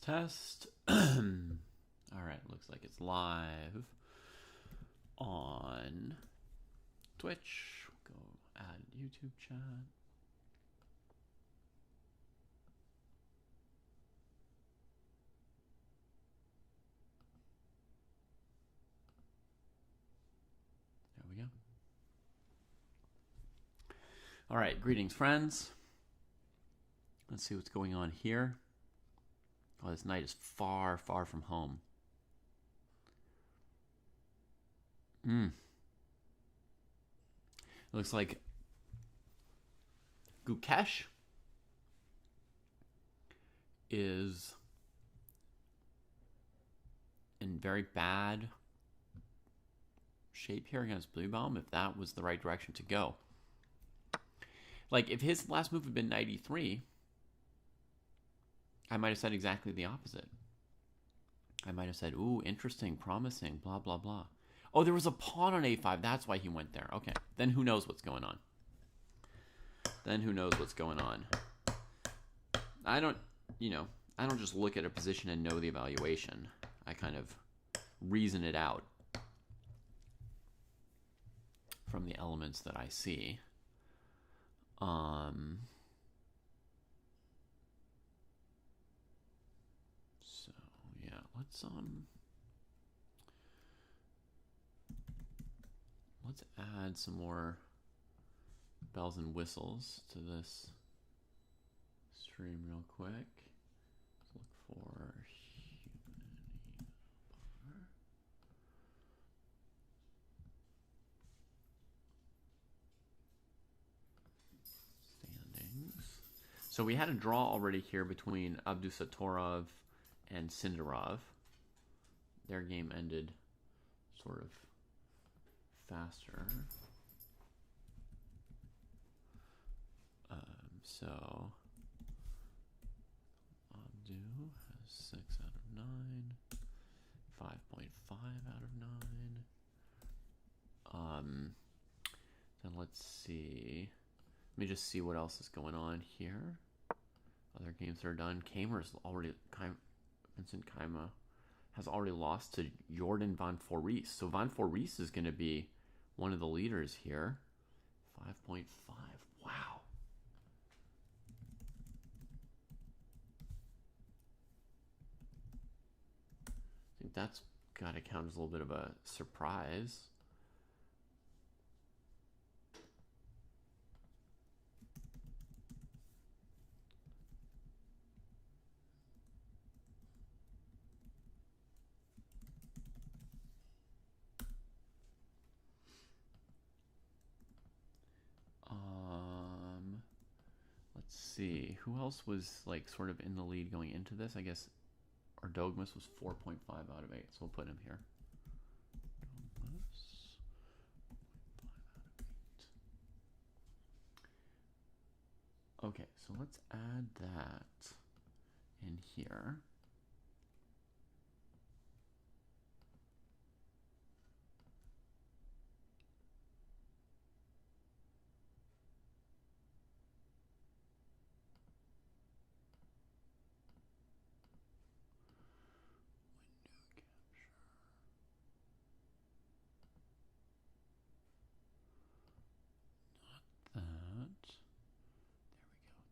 Test. All right, looks like it's live on Twitch. Go add YouTube chat. There we go. All right, greetings, friends. Let's see what's going on here. Oh, this night is far, far from home. It looks like Gukesh is in very bad shape here against Blue Bomb, if that was the right direction to go. Like, if his last move had been 93, I might have said exactly the opposite. I might have said, ooh, interesting, promising, blah, blah, blah. Oh, there was a pawn on a5. That's why he went there. Okay, then who knows what's going on. I don't just look at a position and know the evaluation. I kind of reason it out from the elements that I see. So yeah, let's add some more bells and whistles to this stream real quick. Let's look for standings. So we had a draw already here between Abdusatorov and Sindarov. Their game ended sort of faster. So Abdu has 6 out of 9, 5.5 out of 9. Then let's see. Let me just see what else is going on here. Other games that are done. Vincent Keimer has already lost to Jordan van Voorrees. So Van Voorrees is going to be one of the leaders here. 5.5. Wow. I think that's got to count as a little bit of a surprise. Let's see. Who else was like sort of in the lead going into this? I guess Ardogmas was 4.5 out of 8, so we'll put him here. Okay, so let's add that in here.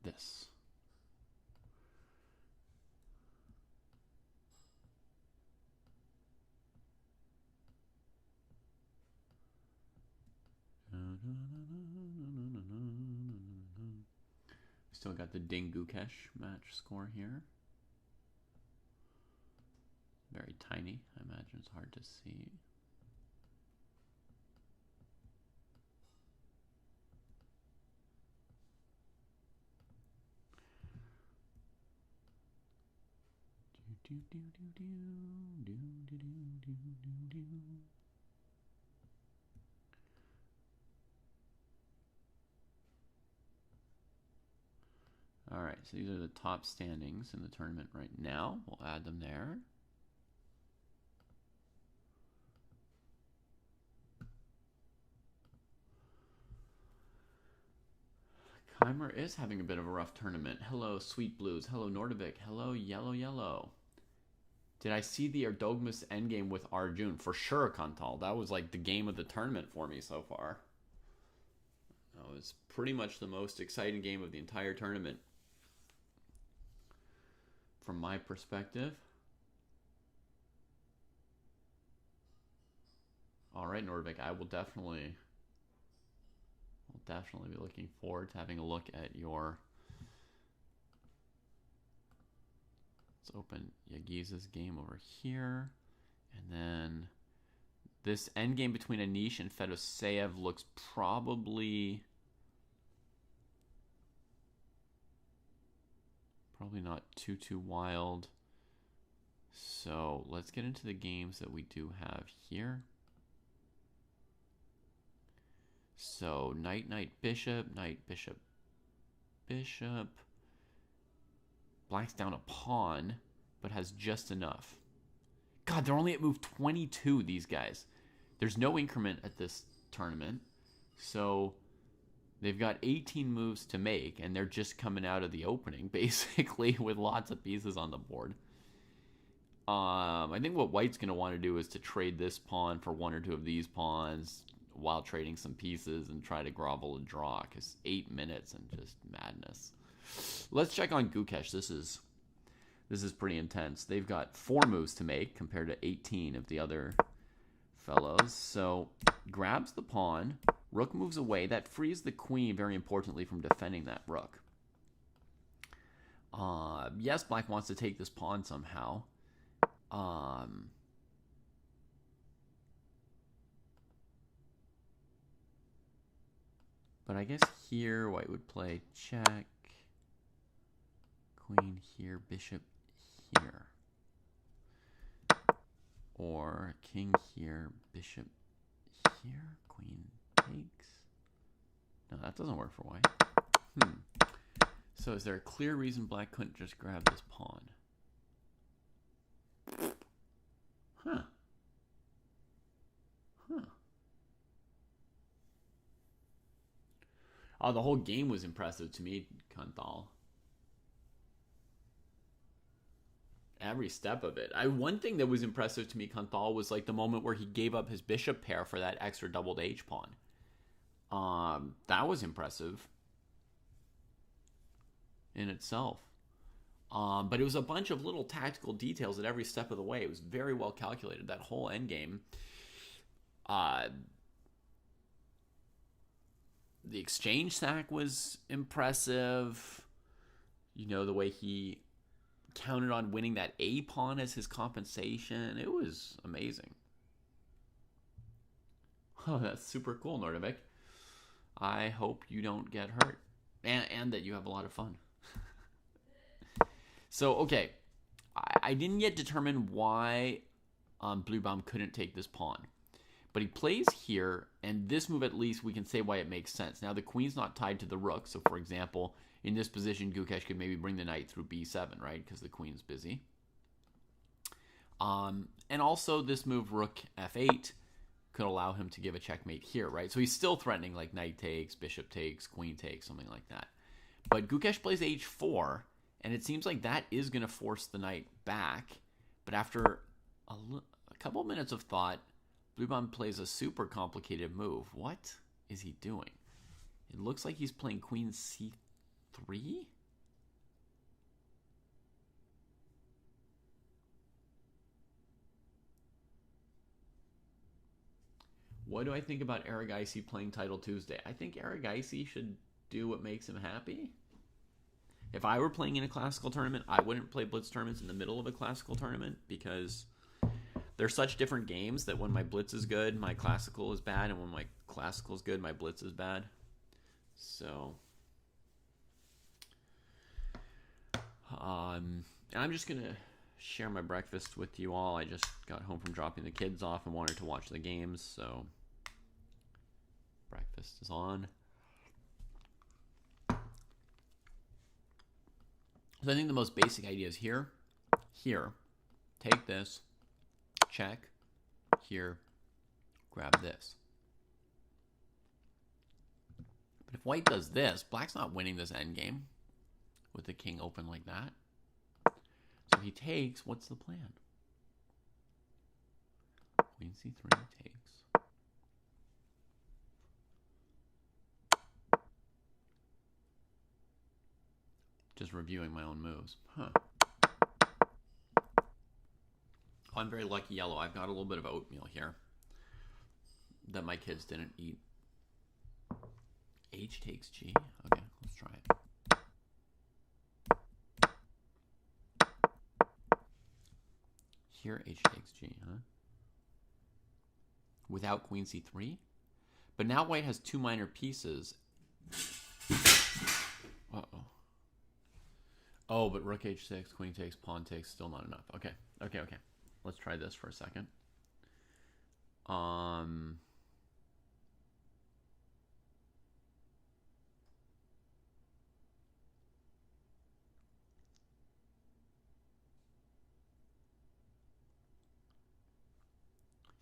This. Still got the Ding Gukesh match score here. Very tiny. I imagine it's hard to see. All right, so these are the top standings in the tournament right now. We'll add them there. Heimer is having a bit of a rough tournament. Hello, Sweet Blues. Hello, Nordovik. Hello, Yellow Yellow. Did I see the Erdogmus endgame with Arjun? For sure, Kantal. That was like the game of the tournament for me so far. That was pretty much the most exciting game of the entire tournament. From my perspective. All right, Nordvik, I will definitely be looking forward to having a look at your. Let's open Yagiza's game over here, and then this end game between Anish and Fedoseev looks probably not too wild. So let's get into the games that we do have here. So knight, bishop, bishop. Black's down a pawn, but has just enough. God, they're only at move 22, these guys. There's no increment at this tournament. So they've got 18 moves to make, and they're just coming out of the opening, basically, with lots of pieces on the board. I think what White's going to want to do is to trade this pawn for one or two of these pawns while trading some pieces and try to grovel a draw, because 8 minutes and just madness. Let's check on Gukesh. This is pretty intense. They've got 4 moves to make compared to 18 of the other fellows. So grabs the pawn, rook moves away. That frees the queen, very importantly, from defending that rook. Yes, Black wants to take this pawn somehow. But I guess here White would play check. Queen here, bishop here. Or king here, bishop here, queen takes. No, that doesn't work for White. So is there a clear reason Black couldn't just grab this pawn? Huh. Oh, the whole game was impressive to me, Kanthal. Every step of it. One thing that was impressive to me, Kanthal, was like the moment where he gave up his bishop pair for that extra doubled H pawn. That was impressive in itself. But it was a bunch of little tactical details at every step of the way. It was very well calculated, that whole endgame. The exchange sack was impressive. You know, the way he counted on winning that A pawn as his compensation. It was amazing. Oh, that's super cool, Nordovik. I hope you don't get hurt. And that you have a lot of fun. So, okay. I didn't yet determine why Bluebaum couldn't take this pawn. But he plays here, and this move at least we can say why it makes sense. Now the queen's not tied to the rook, so for example, in this position, Gukesh could maybe bring the knight through b7, right? Because the queen's busy. And also this move, rook f8, could allow him to give a checkmate here, right? So he's still threatening like knight takes, bishop takes, queen takes, something like that. But Gukesh plays h4, and it seems like that is going to force the knight back. But after a couple minutes of thought, Bluebaum plays a super complicated move. What is he doing? It looks like he's playing queen c3? What do I think about Arageisi playing Title Tuesday? I think Arageisi should do what makes him happy. If I were playing in a classical tournament, I wouldn't play blitz tournaments in the middle of a classical tournament because they're such different games that when my blitz is good, my classical is bad, and when my classical is good, my blitz is bad. So, and I'm just going to share my breakfast with you all. I just got home from dropping the kids off and wanted to watch the games, so breakfast is on. So I think the most basic idea is here, take this, check, here, grab this. But If white does this, black's not winning this endgame with the king open like that. So he takes. What's the plan? Queen c3 takes. Just reviewing my own moves. Huh. Oh, I'm very lucky yellow. I've got a little bit of oatmeal here that my kids didn't eat. H takes G. Okay, let's try it. Here, H takes G, huh? Without Queen C3? But now white has two minor pieces. Uh-oh. Oh, but Rook H6, Queen takes, Pawn takes, still not enough. Okay. Let's try this for a second.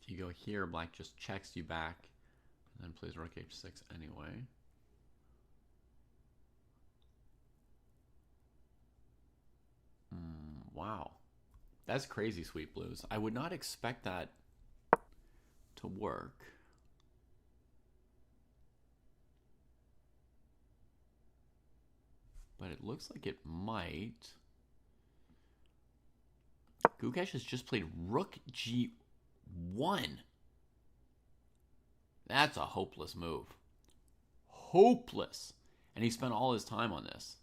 If you go here, black just checks you back and then plays Rook H6 anyway. Wow. That's crazy, Sweet Blues. I would not expect that to work. But it looks like it might. Gukesh has just played Rook G1. That's a hopeless move. Hopeless. And he spent all his time on this.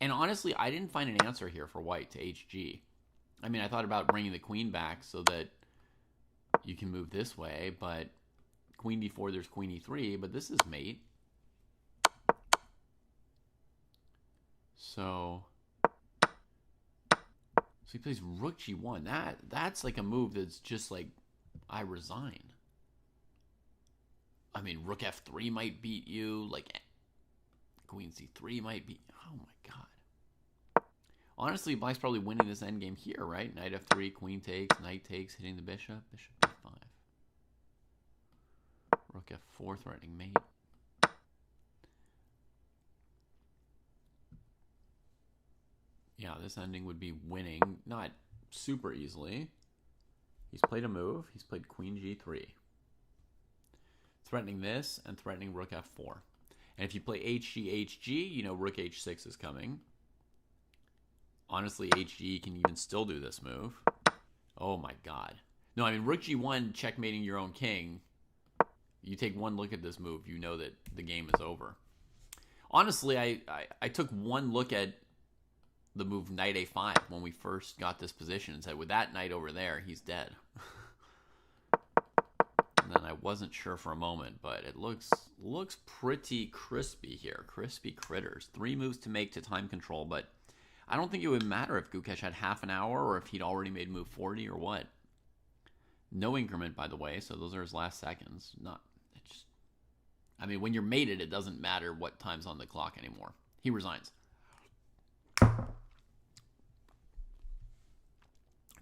And honestly, I didn't find an answer here for white to HG. I mean, I thought about bringing the queen back so that you can move this way, but queen d4, there's queen e3, but this is mate. So he plays Rook G1. That's like a move that's just like, I resign. I mean, Rook F3 might beat you. Like, Queen C3 might beat. Oh my god. Honestly, black's probably winning this endgame here, right? Knight F3, Queen takes, Knight takes, hitting the bishop. Bishop B5. Rook F4, threatening mate. Yeah, this ending would be winning. Not super easily. He's played a move. He's played Queen G3. Threatening this and threatening Rook F4. And if you play HG, you know Rook H6 is coming. Honestly, HG can even still do this move. Oh my god. No, I mean, Rook G1 checkmating your own king. You take one look at this move, you know that the game is over. Honestly, I took one look at the move Knight A5 when we first got this position and said, with that knight over there, he's dead. And then I wasn't sure for a moment, but it looks pretty crispy here. Crispy critters. 3 moves to make to time control, but I don't think it would matter if Gukesh had half an hour or if he'd already made move 40 or what. No increment, by the way, so those are his last seconds. I mean, when you're mated, it doesn't matter what time's on the clock anymore. He resigns.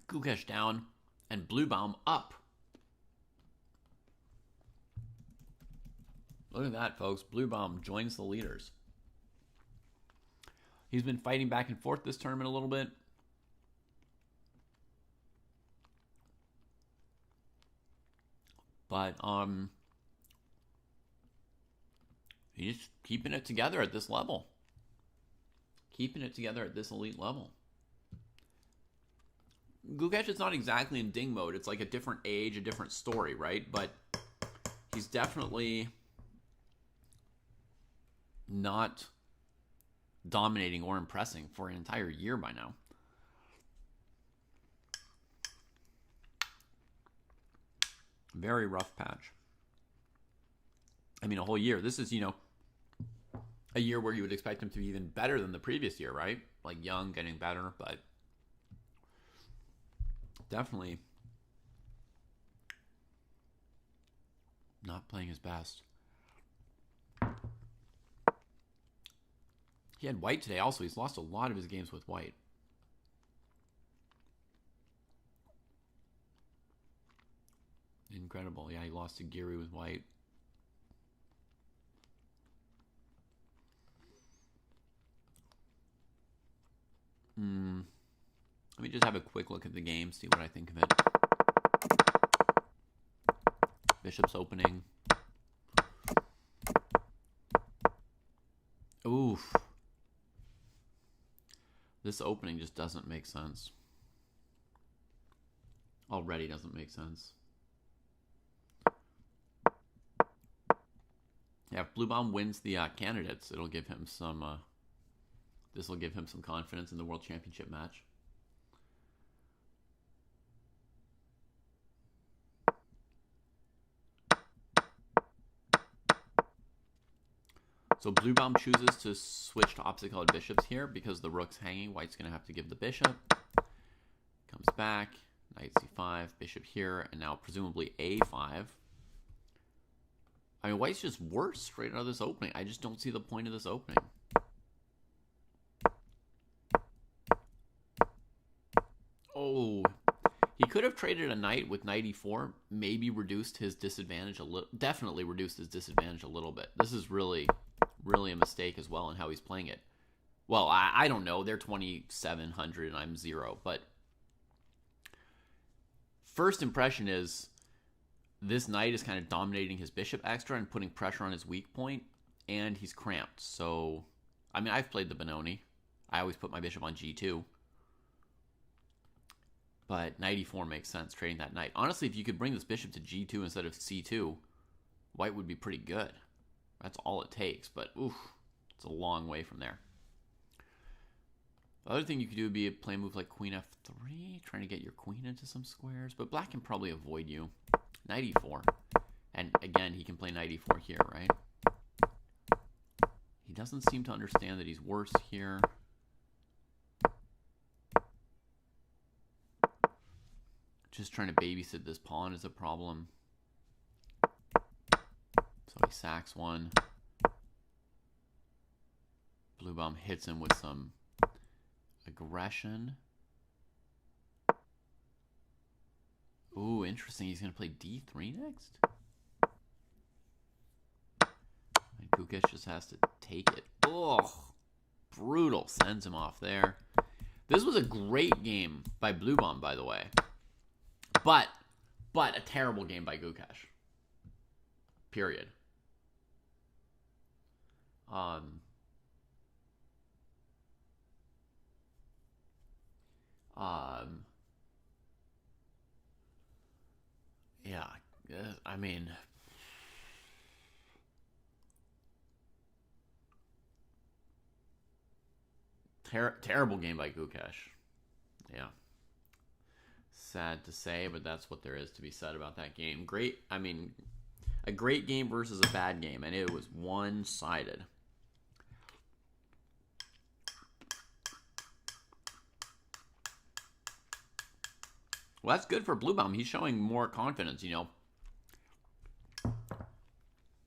Gukesh down and Bluebaum up. Look at that, folks. Bluebaum joins the leaders. He's been fighting back and forth this tournament a little bit. But he's keeping it together at this level. Keeping it together at this elite level. Gukesh is not exactly in ding mode. It's like a different age, a different story, right? But he's definitely not dominating or impressing for an entire year by now. Very rough patch. I mean, a whole year. This is, a year where you would expect him to be even better than the previous year, right? Like young, getting better, but definitely not playing his best. He had white today also. He's lost a lot of his games with white. Incredible. Yeah, he lost to Giri with white. me just have a quick look at the game, see what I think of it. Bishop's opening. Oof. This opening just doesn't make sense. Already doesn't make sense. Yeah, if Bluebaum wins the candidates, it'll give him some. This will give him some confidence in the World Championship match. So Bluebaum chooses to switch to opposite colored bishops here because the rook's hanging. White's going to have to give the bishop. Comes back. Knight c5, bishop here, and now presumably a5. I mean, White's just worse straight out of this opening. I just don't see the point of this opening. Oh, he could have traded a knight with knight e4, maybe reduced his disadvantage a little. Definitely reduced his disadvantage a little bit. This is really a mistake as well in how he's playing it. Well, I don't know. They're 2,700 and I'm 0, but first impression is this knight is kind of dominating his bishop extra and putting pressure on his weak point, and he's cramped. So, I mean, I've played the Benoni. I always put my bishop on g2. But knight e4 makes sense, trading that knight. Honestly, if you could bring this bishop to g2 instead of c2, White would be pretty good. That's all it takes, but oof, it's a long way from there. The other thing you could do would be play a move like queen f3, trying to get your queen into some squares, but black can probably avoid you. Knight e4. And again, he can play knight e4 here, right? He doesn't seem to understand that he's worse here. Just trying to babysit this pawn is a problem. So he sacks one. Bluebaum hits him with some aggression. Ooh, interesting. He's going to play d3 next? And Kukic just has to take it. Oh, brutal. Sends him off there. This was a great game by Bluebaum, by the way. But a terrible game by Gukesh. Period. Yeah, I mean, terrible game by Gukesh. Yeah. Sad to say, but that's what there is to be said about that game. Great, I mean, a great game versus a bad game, and it was one-sided. Well, that's good for Bluebaum. He's showing more confidence, you know.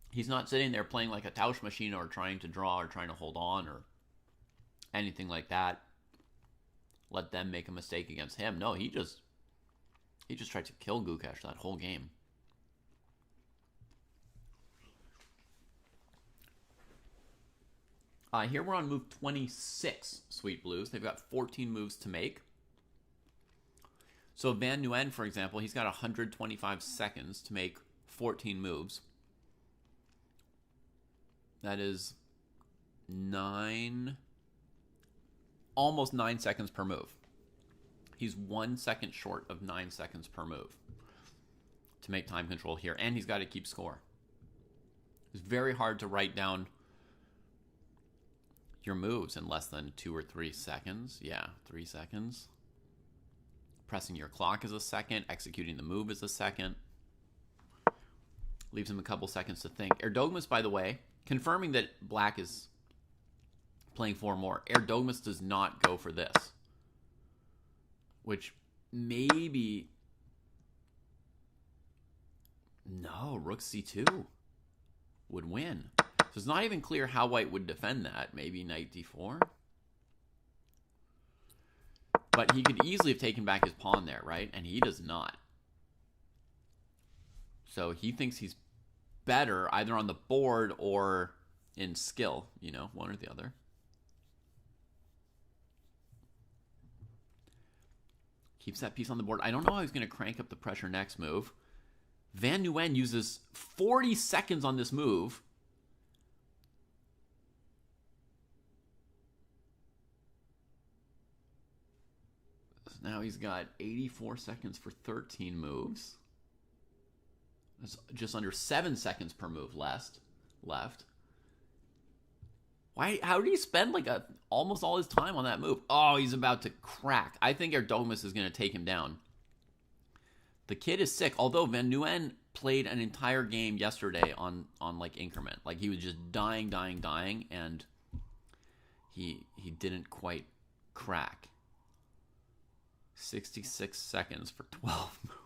He's not sitting there playing like a Tausch machine or trying to draw or trying to hold on or anything like that. Let them make a mistake against him. No, he just tried to kill Gukesh that whole game. Here we're on move 26, Sweet Blues. They've got 14 moves to make. So Van Nguyen, for example, he's got 125 seconds to make 14 moves. That is almost 9 seconds per move. He's 1 second short of 9 seconds per move to make time control here. And he's got to keep score. It's very hard to write down your moves in less than 2 or 3 seconds. Yeah, 3 seconds. Pressing your clock is a second. Executing the move is a second. Leaves him a couple seconds to think. Erdogmas, by the way, confirming that black is playing 4 more. Erdogmas does not go for this. Which maybe... No, rook c2 would win. So it's not even clear how White would defend that. Maybe knight d4. But he could easily have taken back his pawn there, right? And he does not. So he thinks he's better either on the board or in skill, you know, one or the other. Keeps that piece on the board. I don't know how he's going to crank up the pressure next move. Van Nguyen uses 40 seconds on this move. So now he's got 84 seconds for 13 moves. That's just under 7 seconds per move left. Why? How did he spend like almost all his time on that move? Oh, he's about to crack. I think Erdomus is going to take him down. The kid is sick. Although Van Nguyen played an entire game yesterday on like increment. Like he was just dying, and he didn't quite crack. 66 seconds for 12 moves.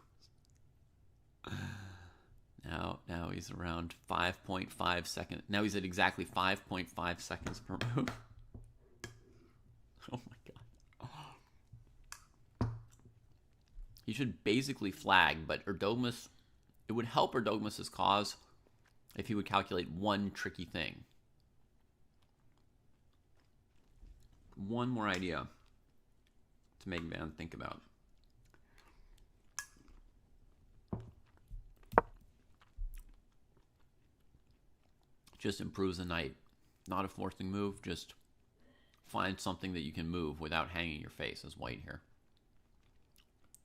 Now he's around 5.5 seconds. Now he's at exactly 5.5 seconds per move. Oh my god. He should basically flag, but Erdomus, it would help Erdomus' cause if he would calculate one tricky thing. One more idea to make Van think about. Just improves the knight. Not a forcing move, just find something that you can move without hanging your face as white here.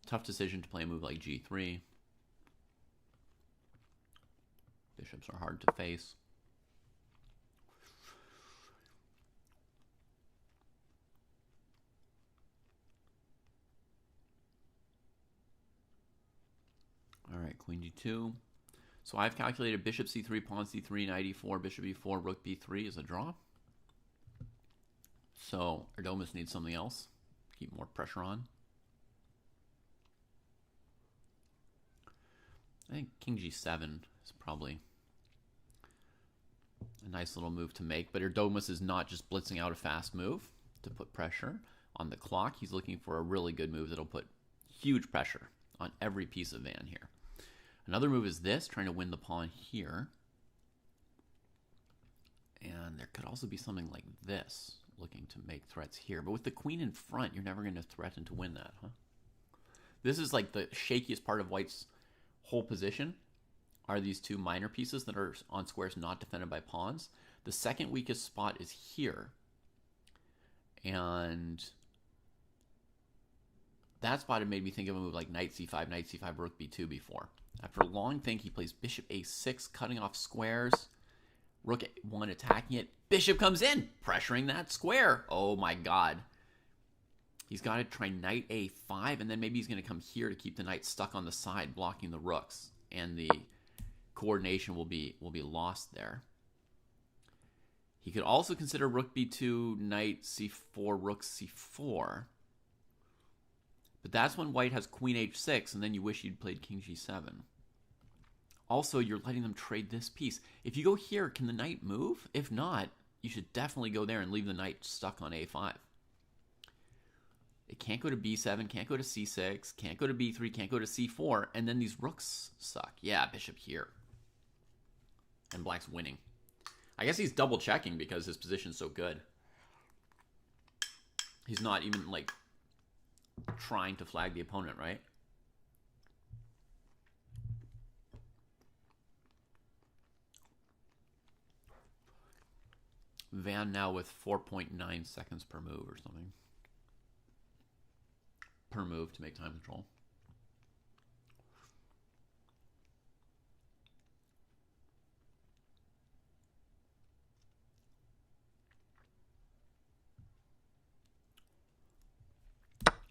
Tough decision to play a move like g3. Bishops are hard to face. All right, queen g2. So I've calculated bishop c3, pawn c3, knight e4, bishop e4, rook b3 is a draw. So Erdomus needs something else. Keep more pressure on. I think king g7 is probably a nice little move to make. But Erdomus is not just blitzing out a fast move to put pressure on the clock. He's looking for a really good move that'll put huge pressure on every piece of Van here. Another move is this, trying to win the pawn here. And there could also be something like this, looking to make threats here. But with the queen in front, you're never going to threaten to win that, huh? This is like the shakiest part of White's whole position, are these two minor pieces that are on squares not defended by pawns. The second weakest spot is here. And that spot had made me think of a move like knight c5, rook b2 before. After a long think, he plays bishop a6, cutting off squares. Rook a1 attacking it. Bishop comes in, pressuring that square. Oh my god. He's got to try knight a5, and then maybe he's going to come here to keep the knight stuck on the side, blocking the rooks. And the coordination will be lost there. He could also consider rook b2, knight c4, rook c4. But that's when white has queen h6, and then you wish you'd played king g7. Also, you're letting them trade this piece. If you go here, can the knight move? If not, you should definitely go there and leave the knight stuck on a5. It can't go to b7, can't go to c6, can't go to b3, can't go to c4, and then these rooks suck. Yeah, bishop here. And black's winning. I guess he's double checking because his position's so good. He's not even, like, trying to flag the opponent, right? Van now with 4.9 seconds per move or something. Per move to make time control.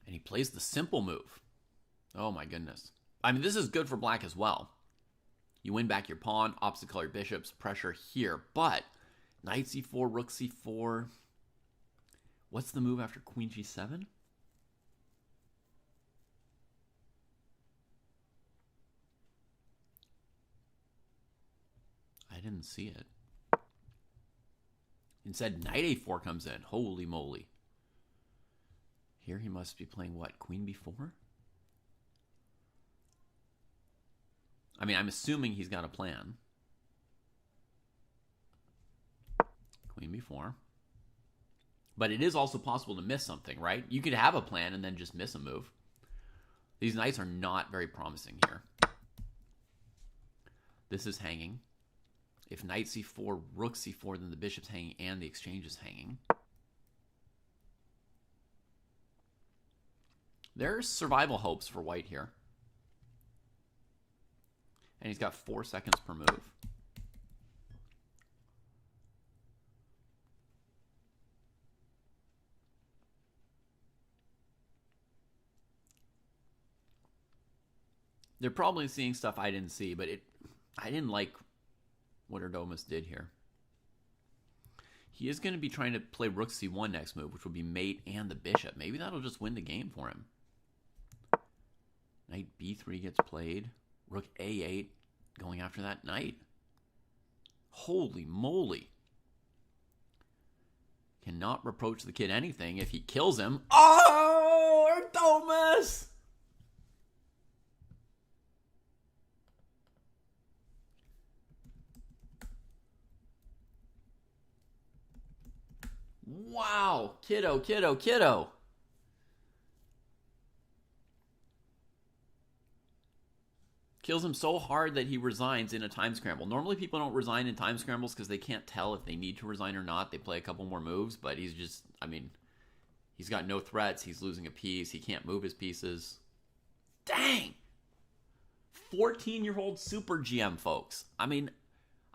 And he plays the simple move. Oh my goodness. I mean, this is good for black as well. You win back your pawn, opposite colored bishops, pressure here. But knight c4, rook c4. What's the move after queen g7? I didn't see it. Instead, knight a4 comes in. Holy moly. Here he must be playing what? Queen b4? I mean, I'm assuming he's got a plan. Queen b4. But it is also possible to miss something, right? You could have a plan and then just miss a move. These knights are not very promising here. This is hanging. If knight c4, rook c4, then the bishop's hanging and the exchange is hanging. There's survival hopes for white here. And he's got 4 seconds per move. They're probably seeing stuff I didn't see, but I didn't like what Erdomus did here. He is going to be trying to play rook c1 next move, which will be mate and the bishop. Maybe that'll just win the game for him. Knight b3 gets played. Rook a8 going after that knight. Holy moly. Cannot reproach the kid anything if he kills him. Oh, Erdomus! Wow, kiddo, kiddo, kiddo. Kills him so hard that he resigns in a time scramble. Normally people don't resign in time scrambles because they can't tell if they need to resign or not. They play a couple more moves, but he's just, I mean, he's got no threats. He's losing a piece. He can't move his pieces. Dang! 14-year-old super GM, folks. I mean,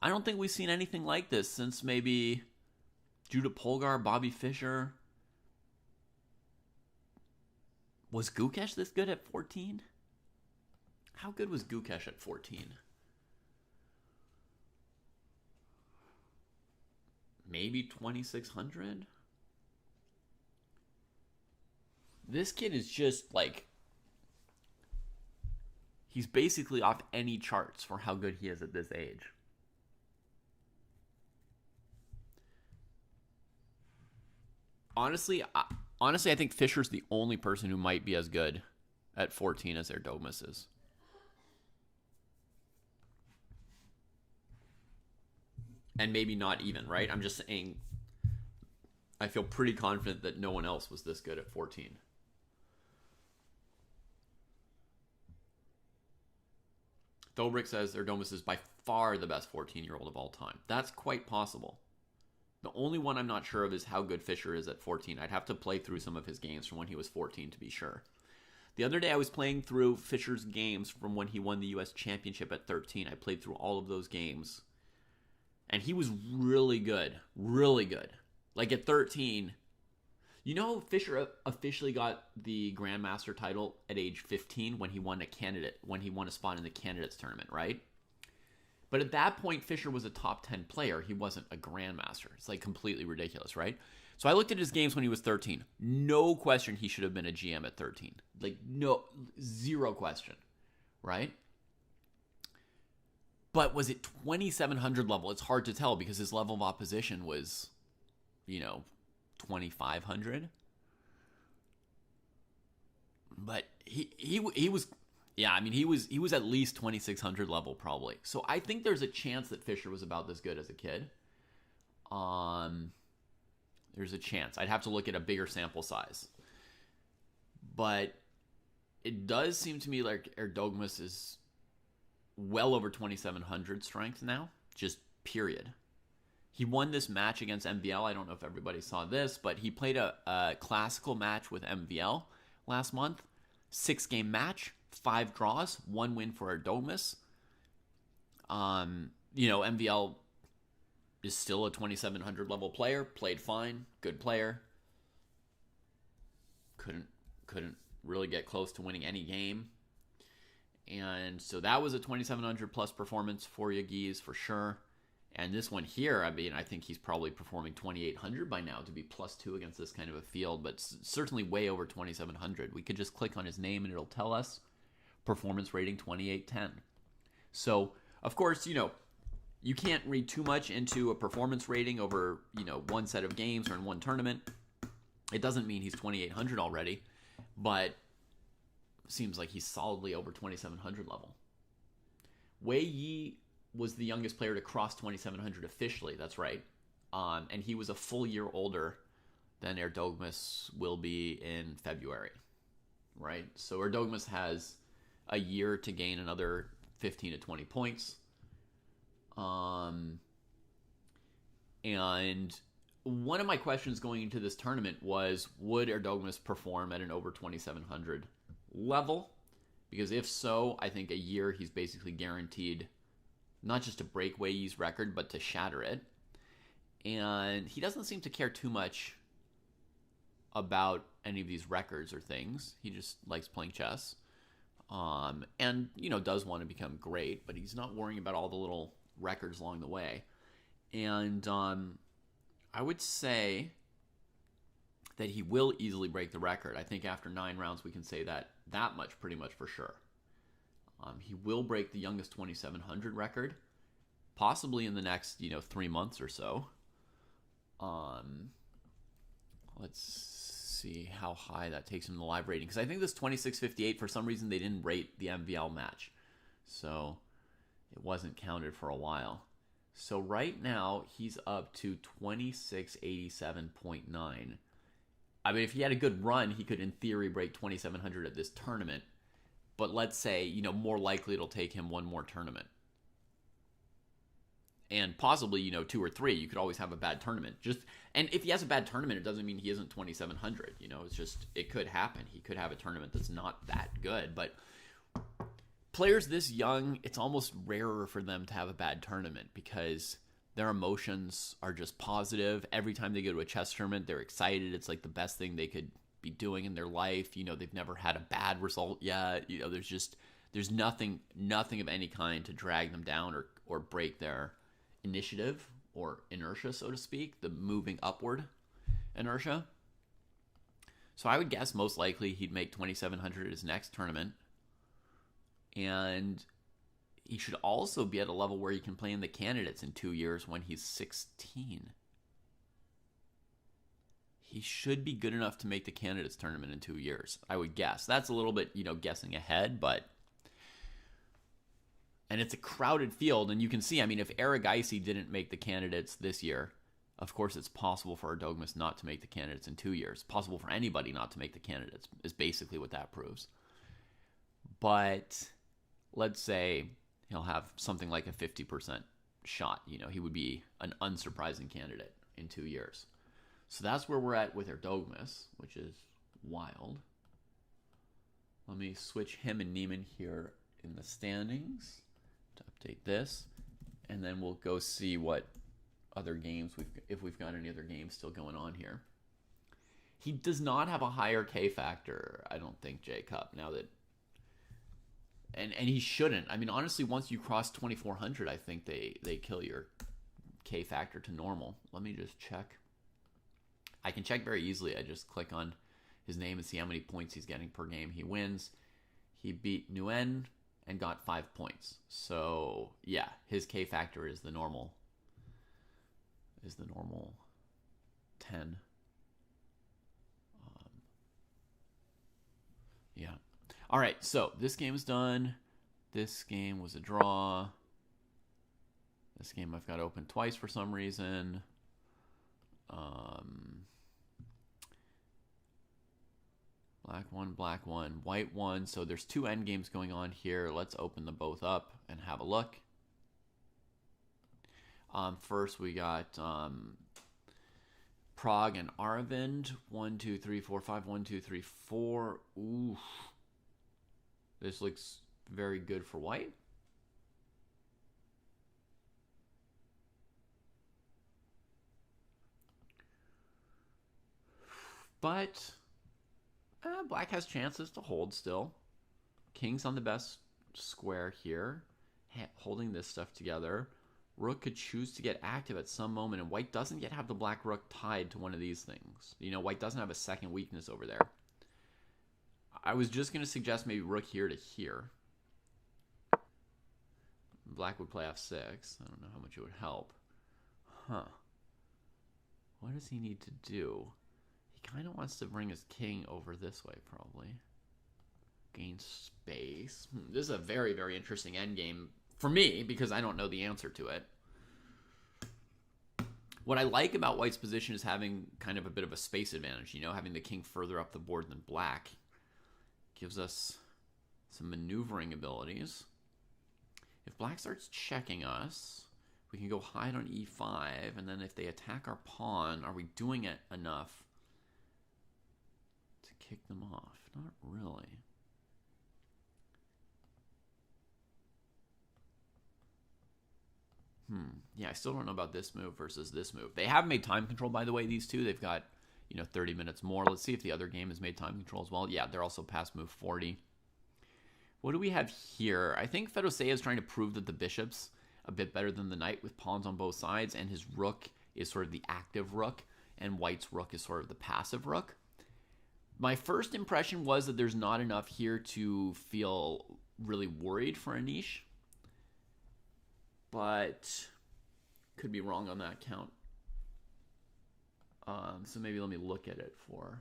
I don't think we've seen anything like this since maybe Judah Polgar, Bobby Fischer. Was Gukesh this good at 14? How good was Gukesh at 14? Maybe 2,600? This kid is just like, he's basically off any charts for how good he is at this age. Honestly, I think Fischer's the only person who might be as good at 14 as Erdomus is. And maybe not even, right? I'm just saying, I feel pretty confident that no one else was this good at 14. Dobrik says Erdomus is by far the best 14-year-old of all time. That's quite possible. The only one I'm not sure of is how good Fischer is at 14. I'd have to play through some of his games from when he was 14 to be sure. The other day I was playing through Fischer's games from when he won the U.S. Championship at 13. I played through all of those games. And he was really good. Really good. Like at 13, you know, Fischer officially got the Grandmaster title at age 15 when he won a spot in the candidates tournament, right? But at that point, Fischer was a top 10 player. He wasn't a Grandmaster. It's like completely ridiculous, right? So I looked at his games when he was 13. No question he should have been a GM at 13. Like, no, zero question, right? But was it 2,700 level? It's hard to tell because his level of opposition was, 2,500. But he was, yeah, I mean, he was at least 2,600 level probably. So I think there's a chance that Fischer was about this good as a kid. There's a chance. I'd have to look at a bigger sample size. But it does seem to me like Erdomus is well over 2,700 strength now, just period. He won this match against MVL. I don't know if everybody saw this, but he played a classical match with MVL last month. 6-game match, 5 draws, 1 win for Erdomus. MVL is still a 2,700 level player, played fine, good player. Couldn't really get close to winning any game. And so that was a 2,700 plus performance for Yagiz for sure. And this one here, I mean, I think he's probably performing 2,800 by now to be +2 against this kind of a field, but certainly way over 2,700. We could just click on his name and it'll tell us performance rating 2,810. So, of course, you can't read too much into a performance rating over, one set of games or in one tournament. It doesn't mean he's 2,800 already, but seems like he's solidly over 2,700 level. Wei Yi was the youngest player to cross 2,700 officially, that's right. And he was a full year older than Erdomus will be in February. right? So Erdogmas has a year to gain another 15 to 20 points. And one of my questions going into this tournament was, would Erdogmas perform at an over 2,700 level? Because if so, I think a year he's basically guaranteed not just to break Wei's record, but to shatter it. And he doesn't seem to care too much about any of these records or things. He just likes playing chess. And, does want to become great, but he's not worrying about all the little records along the way. And I would say that he will easily break the record. I think after 9 rounds, we can say that much pretty much for sure. He will break the youngest 2,700 record, possibly in the next, 3 months or so. Let's see how high that takes him in the live rating. Because I think this 2658, for some reason, they didn't rate the MVL match. So it wasn't counted for a while. So right now, he's up to 2687.9. I mean, if he had a good run, he could, in theory, break 2,700 at this tournament. But let's say, more likely it'll take him one more tournament. And possibly, 2 or 3. You could always have a bad tournament. And if he has a bad tournament, it doesn't mean he isn't 2,700. It's just, it could happen. He could have a tournament that's not that good. But players this young, it's almost rarer for them to have a bad tournament because their emotions are just positive. Every time they go to a chess tournament, they're excited. It's like the best thing they could be doing in their life. They've never had a bad result yet. There's nothing of any kind to drag them down or break their initiative or inertia, so to speak, the moving upward inertia. So I would guess most likely he'd make 2,700 at his next tournament. And he should also be at a level where he can play in the candidates in 2 years when he's 16. He should be good enough to make the candidates tournament in 2 years, I would guess. That's a little bit, guessing ahead, but... And it's a crowded field, and you can see, if Aragaisi didn't make the candidates this year, of course it's possible for Erdogmas not to make the candidates in 2 years. Possible for anybody not to make the candidates is basically what that proves. But let's say he'll have something like a 50% shot. He would be an unsurprising candidate in 2 years. So that's where we're at with Erdogmas, which is wild. Let me switch him and Neiman here in the standings to update this, and then we'll go see what other games if we've got any other games still going on here. He does not have a higher K factor, I don't think, Jacob. Now that, and he shouldn't. Honestly, once you cross 2,400, I think they kill your K factor to normal. Let me just check. I can check very easily. I just click on his name and see how many points he's getting per game he wins. He beat Nguyen and got 5 points. So yeah, his K factor is the normal 10. Yeah. All right, so this game is done. This game was a draw. This game I've got open twice for some reason. Black one, white one. So there's 2 end games going on here. Let's open them both up and have a look. First, we got Prague and Aravind. 1, 2, 3, 4, 5. 1, 2, 3, 4. Ooh. This looks very good for white. But black has chances to hold still. King's on the best square here, holding this stuff together. Rook could choose to get active at some moment, and white doesn't yet have the black rook tied to one of these things. White doesn't have a second weakness over there. I was just going to suggest maybe rook here to here. Black would play f6. I don't know how much it would help. What does he need to do? He kind of wants to bring his king over this way, probably. Gain space. This is a very, very interesting endgame for me, because I don't know the answer to it. What I like about white's position is having kind of a bit of a space advantage, having the king further up the board than black. gives us some maneuvering abilities. If black starts checking us, we can go hide on e5, and then if they attack our pawn, are we doing it enough to kick them off? Not really. Yeah, I still don't know about this move versus this move. They have made time control, by the way, these two. They've got, 30 minutes more. Let's see if the other game has made time control as well. Yeah, they're also past move 40. What do we have here? I think Fedosea is trying to prove that the bishop's a bit better than the knight with pawns on both sides, and his rook is sort of the active rook, and white's rook is sort of the passive rook. My first impression was that there's not enough here to feel really worried for Anish, but could be wrong on that count. So maybe let me look at it for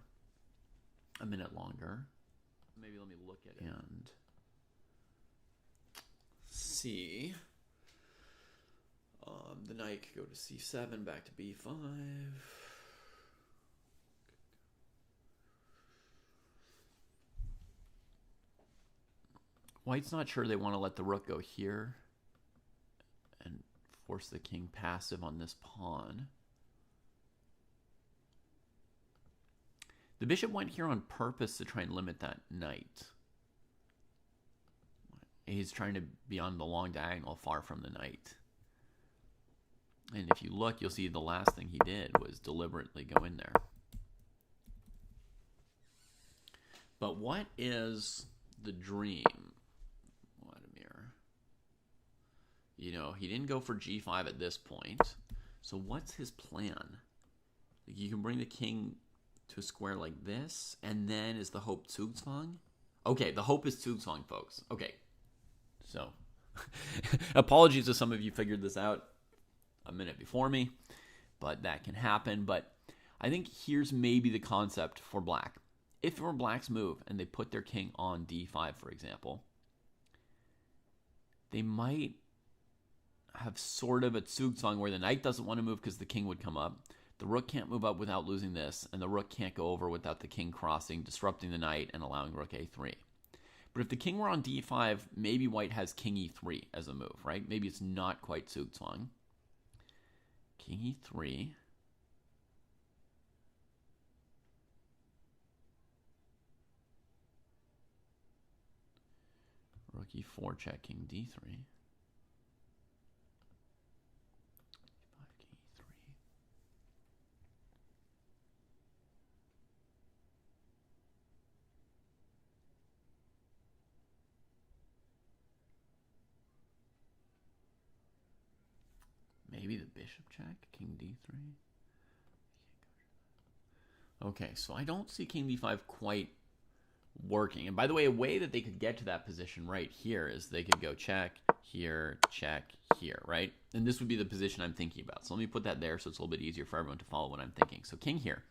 a minute longer. And see. The knight could go to c7, back to b5. White's not sure they want to let the rook go here and force the king passive on this pawn. The bishop went here on purpose to try and limit that knight. He's trying to be on the long diagonal far from the knight. And if you look, you'll see the last thing he did was deliberately go in there. But what is the dream, Vladimir? He didn't go for g5 at this point. So what's his plan? You can bring the king to a square like this, and then is the hope Zugzwang? Okay, the hope is Zugzwang, folks. Okay, so apologies if some of you figured this out a minute before me, but that can happen. But I think here's maybe the concept for black. If it were black's move and they put their king on d5, for example, they might have sort of a Zugzwang where the knight doesn't want to move because the king would come up. The rook can't move up without losing this, and the rook can't go over without the king crossing, disrupting the knight and allowing rook a3. But if the king were on d5, maybe white has king e3 as a move, right? Maybe it's not quite Zugzwang. King e3. Rook e4 check, king d3. Maybe the bishop check, king d3. Okay, so I don't see king d5 quite working. And by the way, a way that they could get to that position right here is they could go check here, right? And this would be the position I'm thinking about. So let me put that there so it's a little bit easier for everyone to follow what I'm thinking. So king here.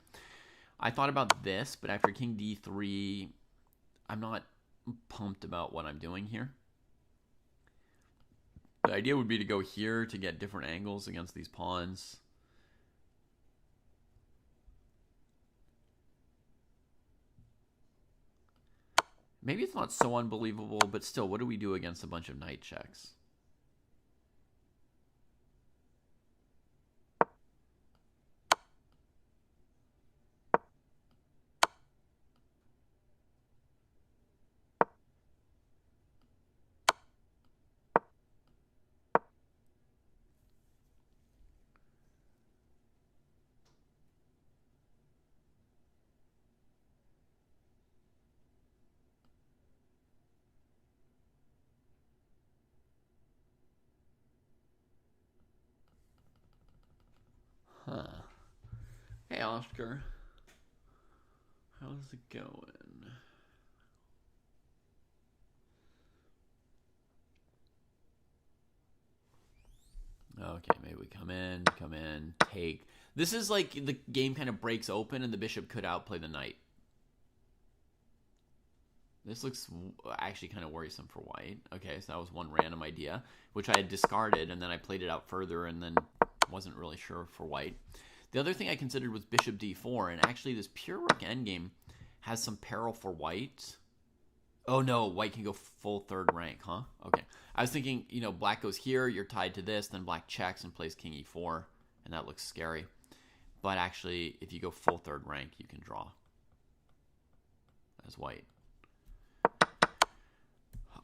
I thought about this, but after king d3, I'm not pumped about what I'm doing here. The idea would be to go here to get different angles against these pawns. Maybe it's not so unbelievable, but still, what do we do against a bunch of knight checks? Huh. Hey, Oscar. How's it going? Okay, maybe we come in, take. This is like the game kind of breaks open and the bishop could outplay the knight. This looks actually kind of worrisome for white. Okay, so that was one random idea, which I had discarded, and then I played it out further and then wasn't really sure for white. The other thing I considered was bishop d4, and actually this pure rook endgame has some peril for white. Oh no, white can go full third rank, huh? Okay. I was thinking, black goes here, you're tied to this, then black checks and plays king e4, and that looks scary. But actually, if you go full third rank, you can draw as white.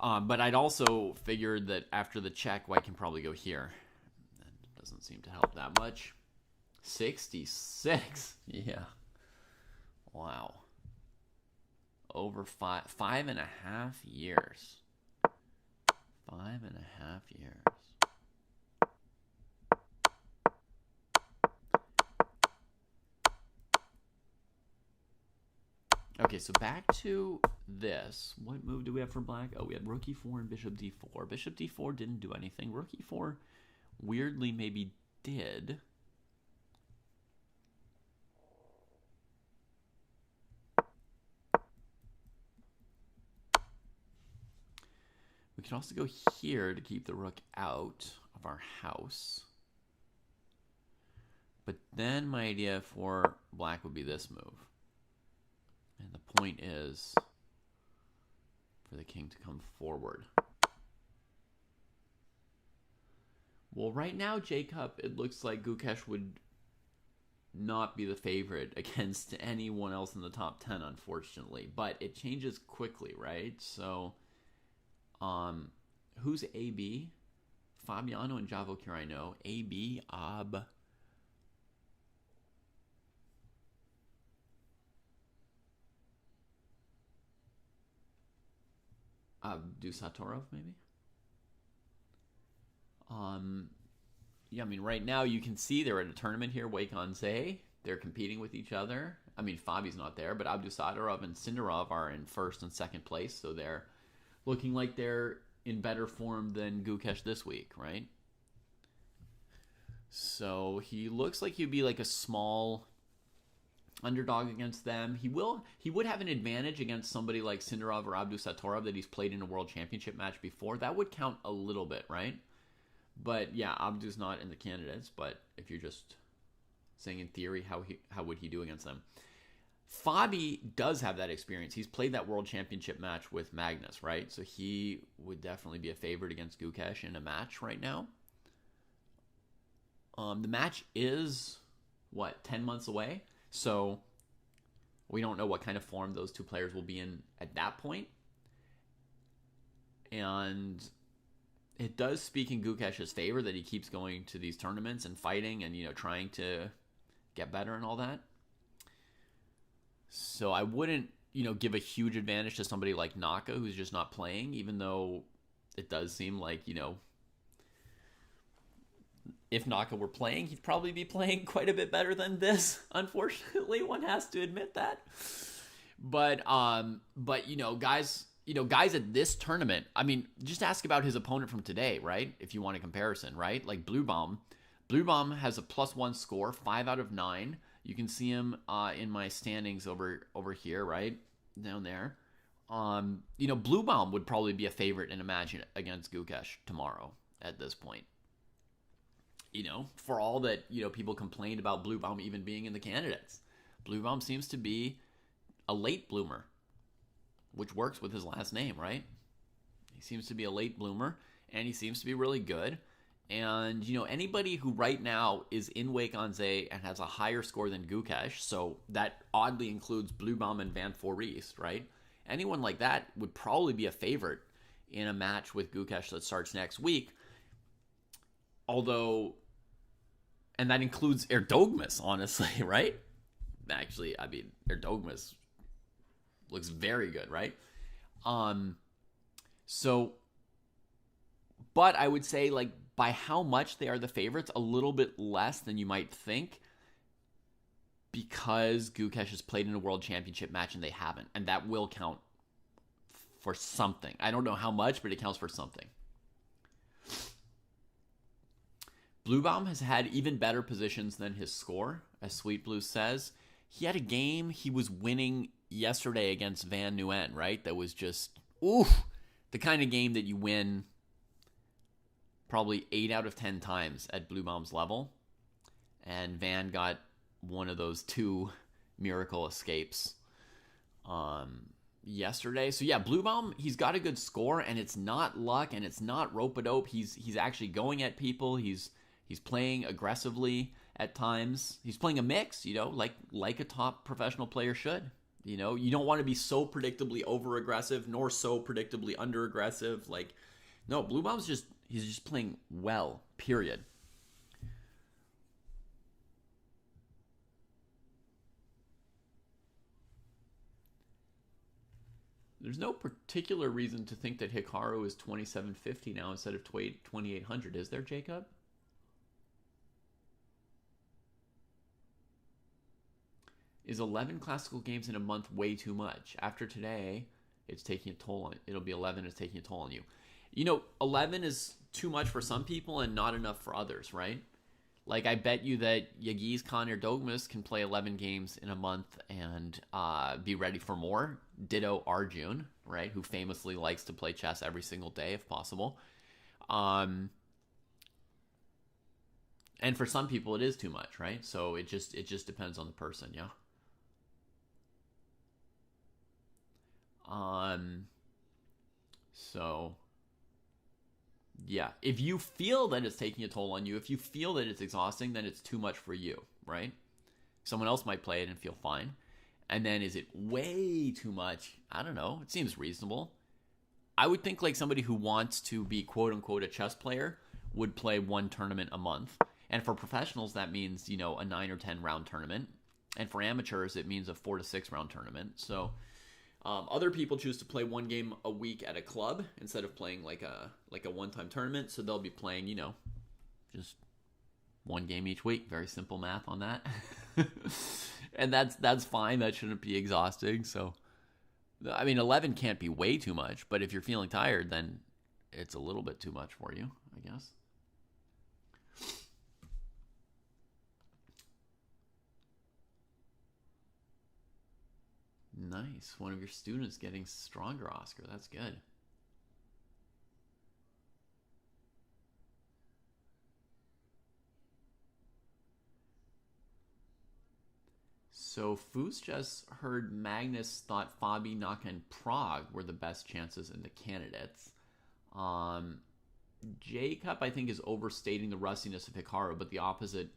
But I'd also figured that after the check, white can probably go here. That doesn't seem to help that much. 66. Yeah. Wow. Over 5.5 years. 5.5 years. Okay, so back to this. What move do we have for black? Oh, we had rook e4 and bishop d4. Bishop d4 didn't do anything. Rook e4 weirdly maybe did. We can also go here to keep the rook out of our house. But then my idea for black would be this move. And the point is for the king to come forward. Well, right now, Jacob, it looks like Gukesh would not be the favorite against anyone else in the top 10, unfortunately. But it changes quickly, right? So, who's AB? Fabiano and Javokir, I know. AB, Abdusatorov, maybe? Yeah, I mean, right now you can see they're at a tournament here, Wijk on Zee. They're competing with each other. I mean, Fabi's not there, but Abdusatorov and Sindarov are in first and second place, so they're looking like they're in better form than Gukesh this week, right? So he looks like he'd be like a small underdog against them. He would have an advantage against somebody like Sindarov or Abdusatorov that he's played in a world championship match before. That would count a little bit, right? But yeah, Abdu's not in the candidates, but if you're just saying in theory, how would he do against them? Fabi does have that experience. He's played that world championship match with Magnus, right? So he would definitely be a favorite against Gukesh in a match right now. The match is, 10 months away? So we don't know what kind of form those two players will be in at that point. And it does speak in Gukesh's favor that he keeps going to these tournaments and fighting and, trying to get better and all that. So I wouldn't, give a huge advantage to somebody like Naka who's just not playing, even though it does seem like, if Naka were playing, he'd probably be playing quite a bit better than this. Unfortunately, one has to admit that. But guys at this tournament, I mean, just ask about his opponent from today, right? If you want a comparison, right? Like Bluebaum. Bluebaum has a +1 score, 5 out of 9. You can see him in my standings over here, right? Down there. Bluebaum would probably be a favorite in a match against Gukesh tomorrow at this point. For all that, people complained about Bluebaum even being in the candidates. Bluebaum seems to be a late bloomer, which works with his last name, right? He seems to be a late bloomer, and he seems to be really good. And, anybody who right now is in Wijk on Zee and has a higher score than Gukesh, so that oddly includes Bluebaum and Van Foreest, right? Anyone like that would probably be a favorite in a match with Gukesh that starts next week. Although, and that includes Erdogmas, honestly, right? Actually, I mean, Erdogmas looks very good, right? But I would say, like, by how much they are the favorites, a little bit less than you might think, because Gukesh has played in a world championship match and they haven't, and that will count for something. I don't know how much, but it counts for something. Bluebaum has had even better positions than his score, as Sweet Blue says. He had a game he was winning yesterday against Van Nguyen, right? That was just, the kind of game that you win probably 8 out of 10 times at Bluebaum's level. And Van got one of those 2 miracle escapes. yesterday. So yeah, Bluebaum, he's got a good score, and it's not luck, and it's not rope-a-dope. He's actually going at people. He's playing aggressively at times. He's playing a mix, like a top professional player should. You don't want to be so predictably over-aggressive, nor so predictably under-aggressive. No, Bluebaum's he's just playing well, period. There's no particular reason to think that Hikaru is 2750 now instead of 2800, is there, Jacob? Is 11 classical games in a month way too much? After today, it's taking a toll on it'll be 11 is taking a toll on you. 11 is too much for some people and not enough for others, right? I bet you that Yagiz Khan or Dogmas can play 11 games in a month and be ready for more. Ditto Arjun, right, who famously likes to play chess every single day if possible. And for some people, it is too much, right? So it just depends on the person, yeah. So yeah, if you feel that it's taking a toll on you, if you feel that it's exhausting, then it's too much for you, right? Someone else might play it and feel fine. And then is it way too much? I don't know. It seems reasonable. I would think somebody who wants to be quote unquote a chess player would play one tournament a month. And for professionals, that means, a 9 or 10 round tournament. And for amateurs, it means a 4 to 6 round tournament. So other people choose to play one game a week at a club instead of playing like a one-time tournament. So they'll be playing, just one game each week. Very simple math on that. And that's fine. That shouldn't be exhausting. So, 11 can't be way too much. But if you're feeling tired, then it's a little bit too much for you, I guess. Nice. One of your students getting stronger, Oscar. That's good. So Foos just heard Magnus thought Fabi, Naka, and Prague were the best chances in the candidates. Jacob, I think, is overstating the rustiness of Hikaru, but the opposite.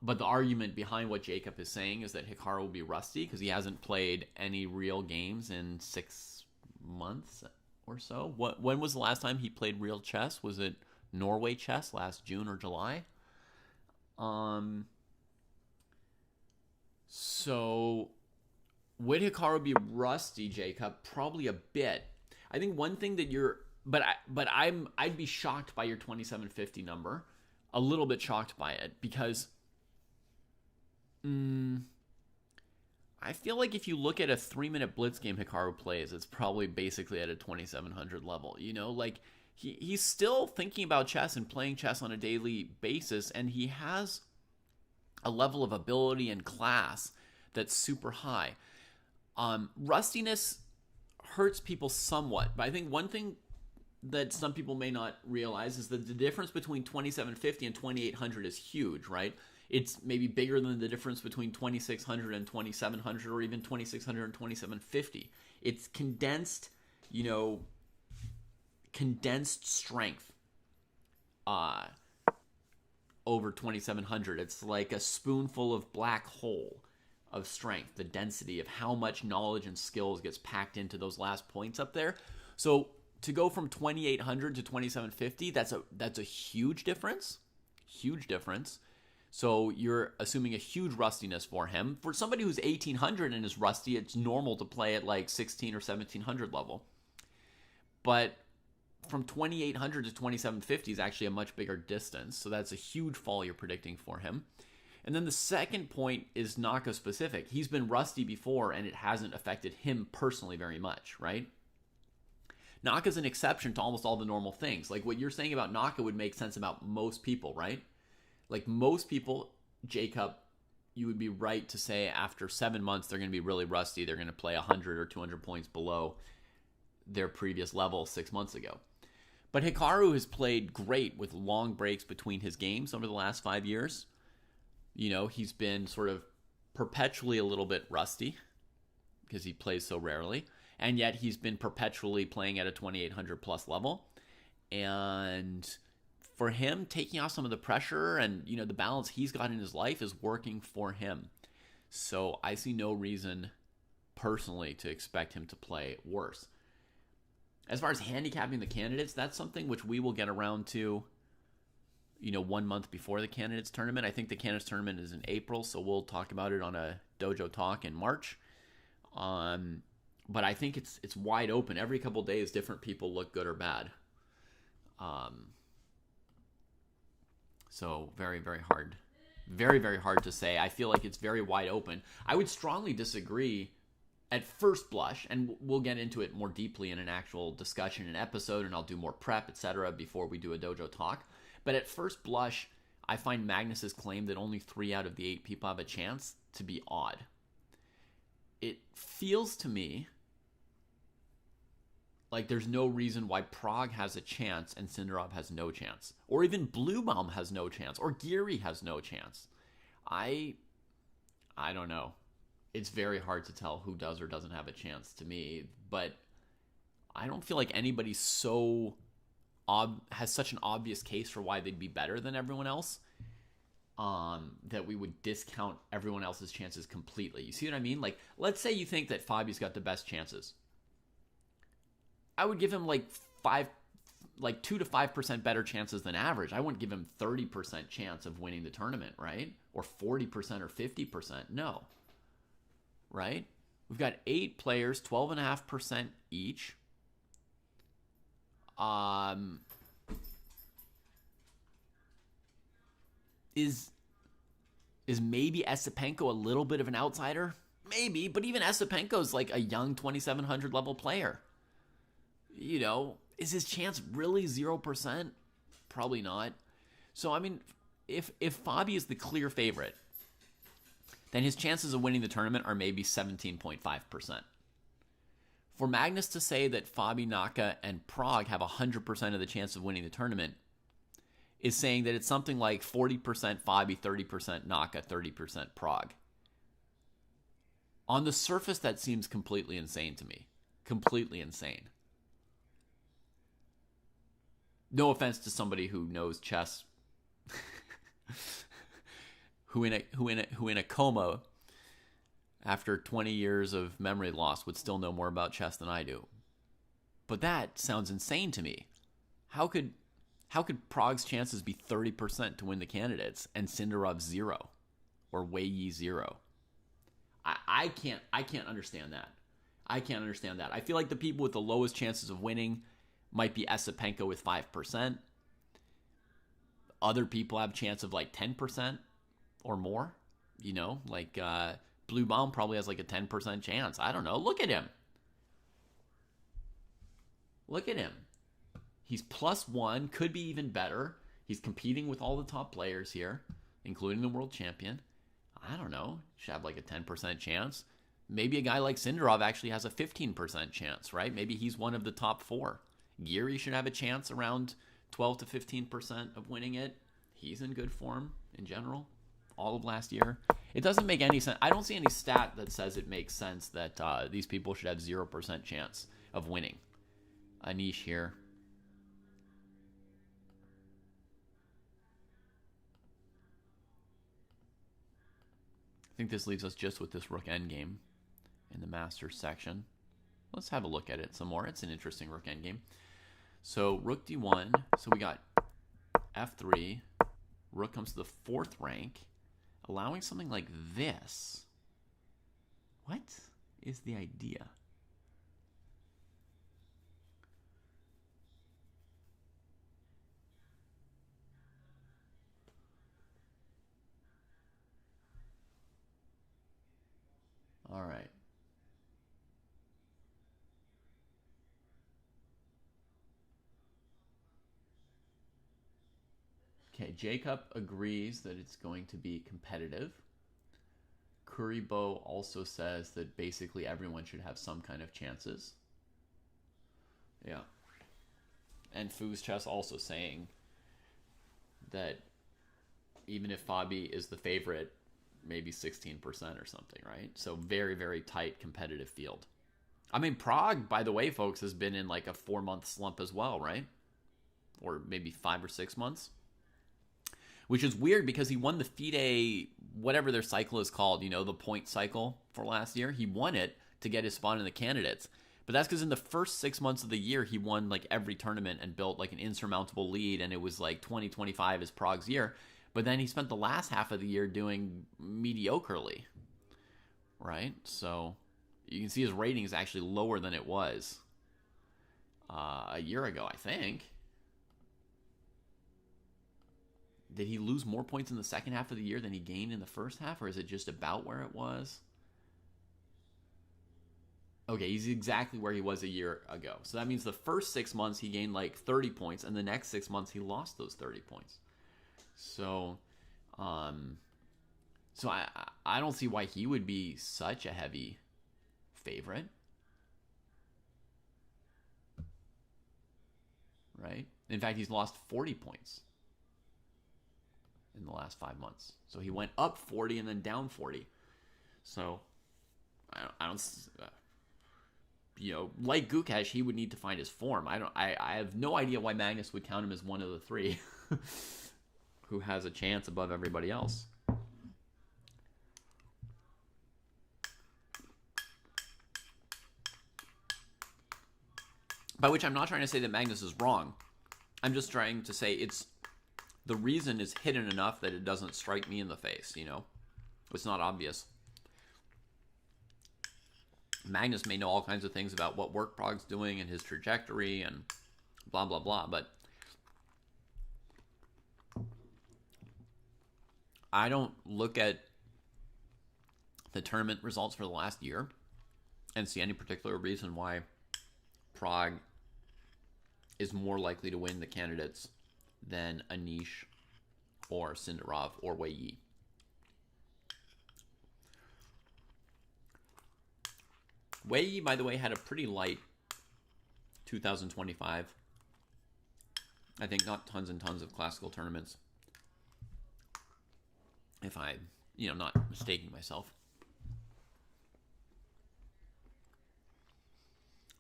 But the argument behind what Jacob is saying is that Hikaru will be rusty because he hasn't played any real games in 6 months or so. When was the last time he played real chess? Was it Norway chess last June or July? So would Hikaru be rusty, Jacob? Probably a bit. I think one thing that I'd be shocked by your 2750 number. A little bit shocked by it because I feel like if you look at a 3-minute blitz game Hikaru plays, it's probably basically at a 2700 level. He's still thinking about chess and playing chess on a daily basis, and he has a level of ability and class that's super high. Rustiness hurts people somewhat, but I think one thing that some people may not realize is that the difference between 2750 and 2800 is huge, right? It's maybe bigger than the difference between 2600 and 2700, or even 2600 and 2750. It's condensed, condensed strength over 2700. It's like a spoonful of black hole of strength, the density of how much knowledge and skills gets packed into those last points up there. So to go from 2800 to 2750, that's a huge difference. Huge difference. So you're assuming a huge rustiness for him. For somebody who's 1800 and is rusty, it's normal to play at 16 or 1700 level. But from 2800 to 2750 is actually a much bigger distance. So that's a huge fall you're predicting for him. And then the second point is Naka specific. He's been rusty before and it hasn't affected him personally very much, right? Naka's an exception to almost all the normal things. Like what you're saying about Naka would make sense about most people, right? Like most people, Jacob, you would be right to say after 7 months they're going to be really rusty. They're going to play 100 or 200 points below their previous level 6 months ago. But Hikaru has played great with long breaks between his games over the last 5 years. He's been sort of perpetually a little bit rusty because he plays so rarely. and yet he's been perpetually playing at a 2,800 plus level. And for him, taking off some of the pressure and, you know, the balance he's got in his life is working for him. So I see no reason personally to expect him to play worse. As far as handicapping the candidates, that's something which we will get around to, you know, 1 month before the candidates tournament. I think the candidates tournament is in April, so we'll talk about it on a Dojo Talk in March. But I think it's wide open. Every couple of days, different people look good or bad. So very, very hard. Very, very hard to say. I feel like it's very wide open. I would strongly disagree at first blush, and we'll get into it more deeply in an actual discussion and episode, and I'll do more prep, etc. before we do a Dojo Talk. But at first blush, I find Magnus's claim that only 3 out of the 8 people have a chance to be odd. It feels to me like there's no reason why Prague has a chance and Sindarov has no chance. Or even Bluebaum has no chance. Or Geary has no chance. I don't know. It's very hard to tell who does or doesn't have a chance to me. But I don't feel like anybody's has such an obvious case for why they'd be better than everyone else that we would discount everyone else's chances completely. You see what I mean? Like, let's say you think that Fabi's got the best chances. I would give him like 2 to 5% better chances than average. I wouldn't give him 30% chance of winning the tournament, right? Or 40% or 50%. No. Right? We've got 8 players, 12.5% each. Is maybe Esipenko a little bit of an outsider? Maybe, but even Esipenko's like a young 2,700 level player. You know, is his chance really 0%? Probably not. So, I mean, if Fabi is the clear favorite, then his chances of winning the tournament are maybe 17.5%. For Magnus to say that Fabi, Naka, and Prague have 100% of the chance of winning the tournament is saying that it's something like 40% Fabi, 30% Naka, 30% Prague. On the surface, that seems completely insane to me. Completely insane. No offense to somebody who knows chess, who in a coma after 20 years of memory loss would still know more about chess than I do. But that sounds insane to me. How could Prague's chances be 30% to win the candidates and Sindarov 0 or Wei Yi 0? I can't understand that. I can't understand that. I feel like the people with the lowest chances of winning might be Esipenko with 5%. Other people have a chance of like 10% or more. You know, like Bluebaum probably has like a 10% chance. I don't know. Look at him. Look at him. He's +1, could be even better. He's competing with all the top players here, including the world champion. I don't know. Should have like a 10% chance. Maybe a guy like Sindarov actually has a 15% chance, right? Maybe he's one of the top 4. Geary should have a chance around 12 to 15% of winning it. He's in good form in general. All of last year. It doesn't make any sense. I don't see any stat that says it makes sense that these people should have 0% chance of winning. Anish here. I think this leaves us just with this rook endgame in the Masters section. Let's have a look at it some more. It's an interesting rook endgame. So rook d1. So we got f3. Rook comes to the 4th rank, allowing something like this. What is the idea? All right. Okay, Jacob agrees that it's going to be competitive. Kuribo also says that basically everyone should have some kind of chances. Yeah. And Foo's Chess also saying that even if Fabi is the favorite, maybe 16% or something, right? So very, very tight competitive field. I mean, Prague, by the way, folks, has been in like a 4-month slump as well, right? Or maybe 5 or 6 months. Which is weird because he won the FIDE, whatever their cycle is called, the point cycle for last year. He won it to get his spot in the candidates. But that's because in the first 6 months of the year, he won like every tournament and built like an insurmountable lead. And it was like 2025 is Prague's year. But then he spent the last half of the year doing mediocrely, right? So you can see his rating is actually lower than it was a year ago, I think. Did he lose more points in the second half of the year than he gained in the first half, or is it just about where it was? Okay, he's exactly where he was a year ago. So that means the first 6 months he gained like 30 points, and the next 6 months he lost those 30 points. So, I don't see why he would be such a heavy favorite, right? In fact, he's lost 40 points in the last 5 months. So he went up 40 and then down 40. So I don't like Gukesh, he would need to find his form. I have no idea why Magnus would count him as one of the three who has a chance above everybody else. By which I'm not trying to say that Magnus is wrong. I'm just trying to say the reason is hidden enough that it doesn't strike me in the face, It's not obvious. Magnus may know all kinds of things about what work Prague's doing and his trajectory and blah, blah, blah, but I don't look at the tournament results for the last year and see any particular reason why Prague is more likely to win the candidates than Anish or Sindarov or Wei Yi. Wei Yi, by the way, had a pretty light 2025. I think not tons and tons of classical tournaments. If I'm, not mistaking myself.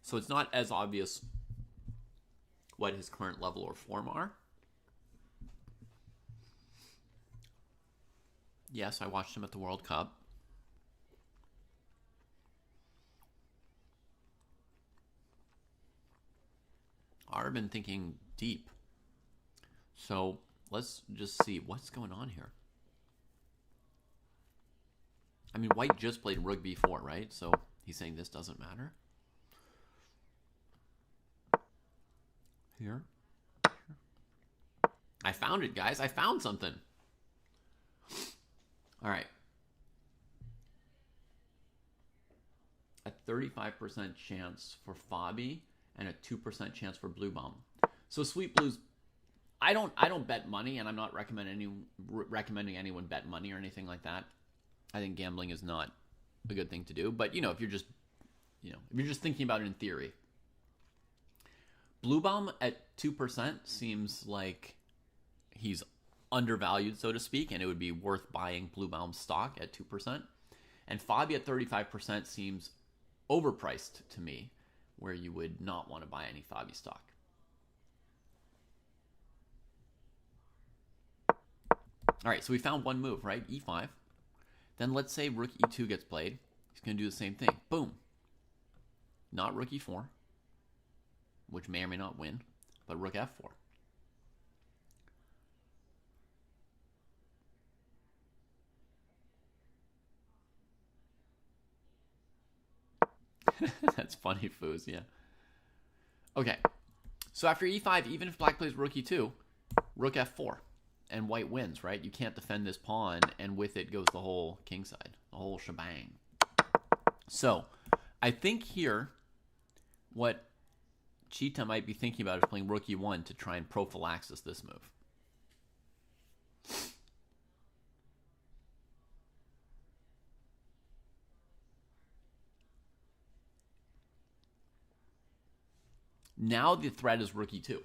So it's not as obvious what his current level or form are. Yes, I watched him at the World Cup. I've been thinking deep. So let's just see what's going on here. I mean, White just played Rook b4, right? So he's saying this doesn't matter. Here. I found it, guys. I found something. All right. A 35% chance for Fabi and a 2% chance for Blue Bomb. So Sweet Blues, I don't bet money, and I'm not recommending anyone bet money or anything like that. I think gambling is not a good thing to do. But if you're just thinking about it in theory, Blue Bomb at 2% seems like he's undervalued, so to speak, and it would be worth buying Blue Baum's stock at 2%. And Fabi at 35% seems overpriced to me, where you would not want to buy any Fabi stock. All right, so we found one move, right? E5. Then let's say Rook E2 gets played. He's going to do the same thing. Boom. Not Rook E4, which may or may not win, but Rook F4. That's funny, Foos, yeah. Okay, so after E5, even if Black plays Rook E2, Rook F4, and White wins, right? You can't defend this pawn, and with it goes the whole kingside, the whole shebang. So, I think here, what Cheetah might be thinking about is playing Rook E1 to try and prophylaxis this move. Now the threat is Rook E2.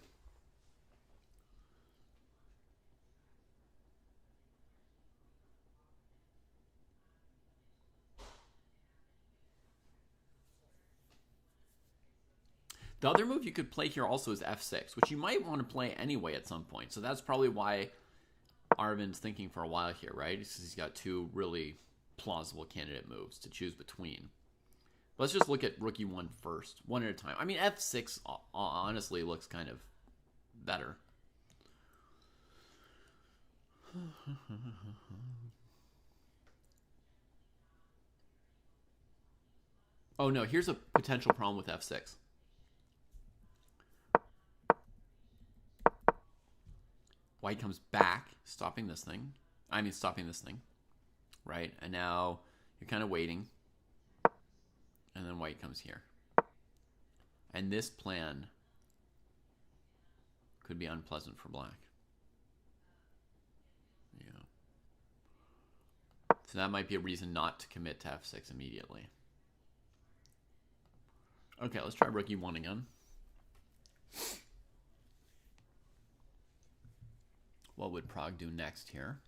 The other move you could play here also is f6, which you might want to play anyway at some point. So that's probably why Arvin's thinking for a while here, right? Because he's got two really plausible candidate moves to choose between. Let's just look at rook e1 first, one at a time. I mean, f6 honestly looks kind of better. Oh no, here's a potential problem with f6. White comes back, stopping this thing. Stopping this thing, right? And now you're kind of waiting. And then white comes here. And this plan could be unpleasant for black. Yeah. So that might be a reason not to commit to f6 immediately. Okay, let's try rook e1 again. What would Prague do next here?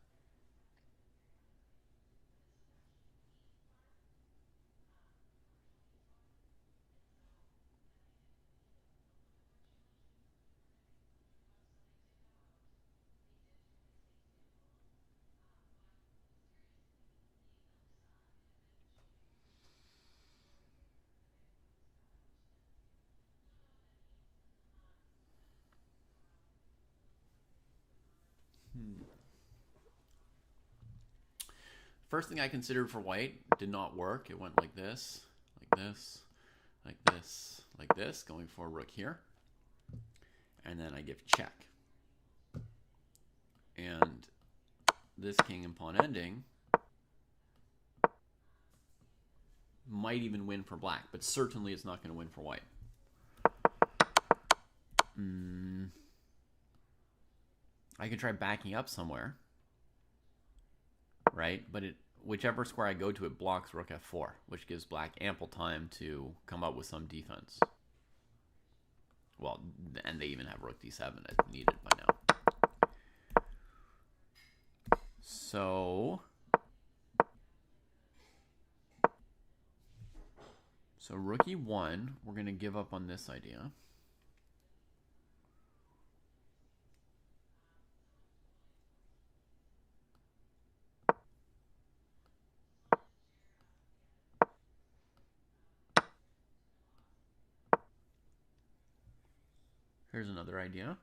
First thing I considered for white did not work. It went like this, like this, like this, like this, going for rook here. And then I give check. And this king and pawn ending might even win for black, but certainly it's not going to win for white. I could try backing up somewhere, right? But whichever square I go to, it blocks rook f4, which gives black ample time to come up with some defense. Well, and they even have rook d7 as needed by now. So rook e1, we're going to give up on this idea. Here's another idea.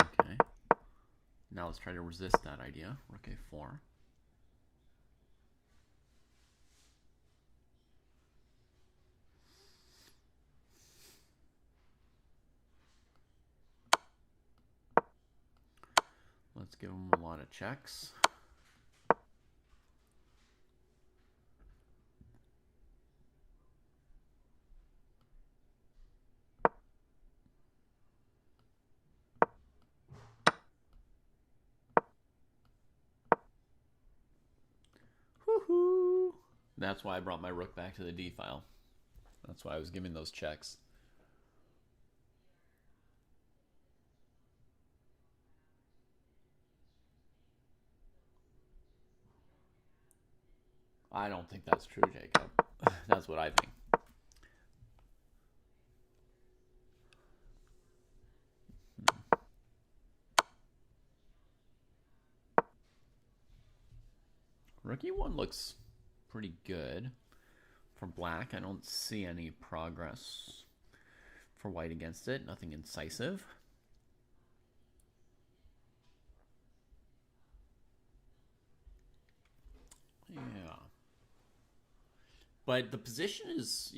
Okay. Now let's try to resist that idea. Rook a4. Let's give him a lot of checks. Woohoo! That's why I brought my rook back to the d file. That's why I was giving those checks. I don't think that's true, Jacob. That's what I think. Rook e1 looks pretty good for black. I don't see any progress for white against it. Nothing incisive. Yeah. But the position is,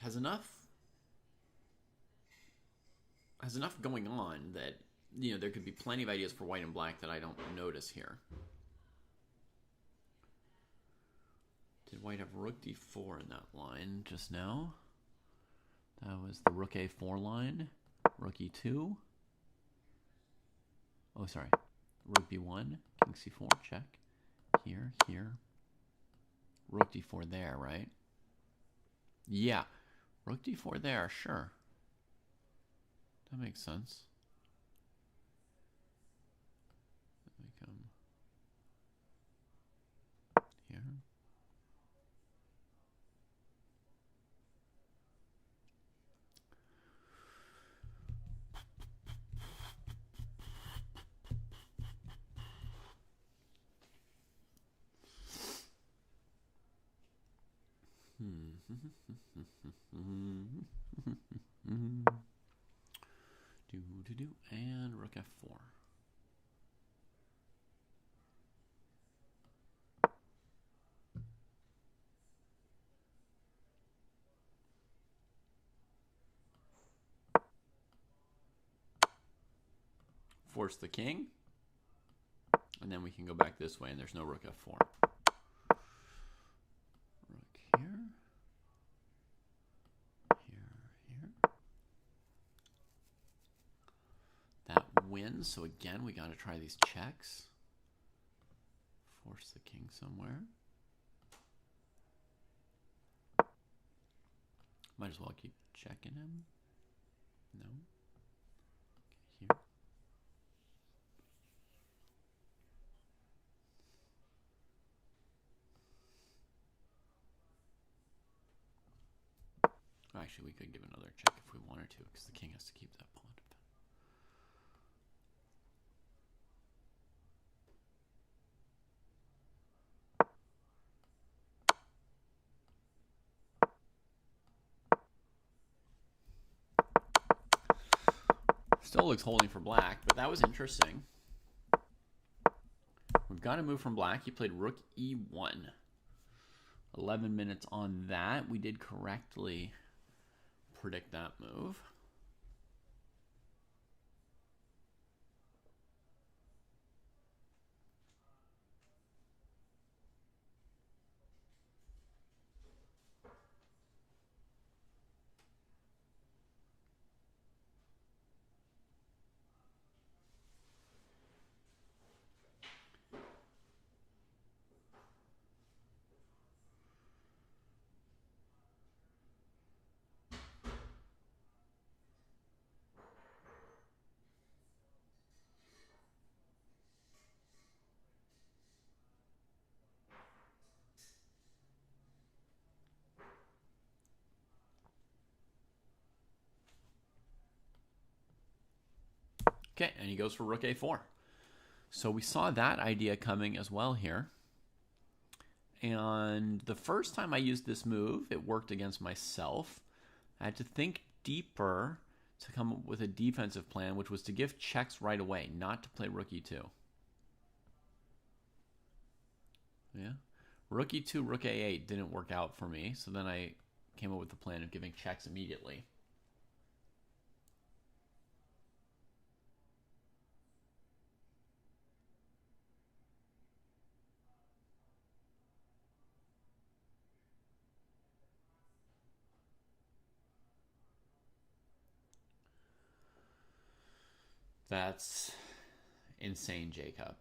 has enough going on that, there could be plenty of ideas for white and black that I don't notice here. Did white have rook d4 in that line just now? That was the rook a4 line. Rook e2. Oh, sorry. Rook b1. King c4. Check. Here, here. Rook d4 there, right? Yeah. Rook d4 there, sure. That makes sense. Let me come here. And rook f4. Force the king. And then we can go back this way, and there's no rook f4. Rook here. Here. That wins. So again, we got to try these checks. Force the king somewhere. Might as well keep checking him. No. Okay, here. Actually, we could give another check if we wanted to, because the king has to keep that pawn. Still looks holding for black, but that was interesting. We've got to move from black. He played rook e1. 11 minutes on that. We did correctly predict that move. Okay, and he goes for rook a4. So we saw that idea coming as well here. And the first time I used this move, it worked against myself. I had to think deeper to come up with a defensive plan, which was to give checks right away, not to play rook e2. Yeah. Rook e2, rook a8 didn't work out for me, so then I came up with the plan of giving checks immediately. That's insane, Jacob.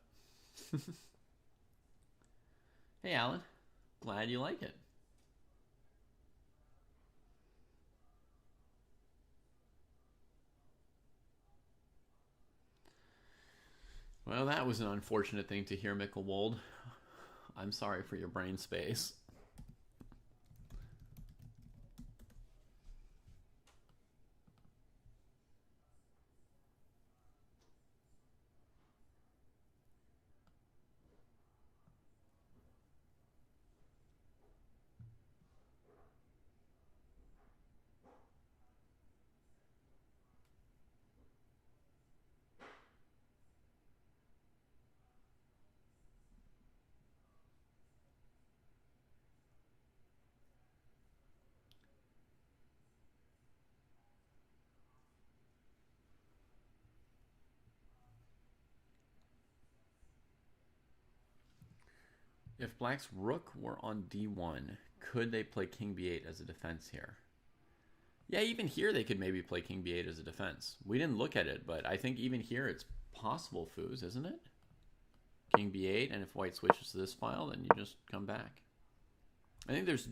Hey, Alan. Glad you like it. Well, that was an unfortunate thing to hear, Mickelwold. I'm sorry for your brain space. If black's rook were on d1, could they play king b8 as a defense here? Yeah, even here they could maybe play king b8 as a defense. We didn't look at it, but I think even here it's possible, Foos, isn't it? King b8, and if white switches to this file, then you just come back. I think there's...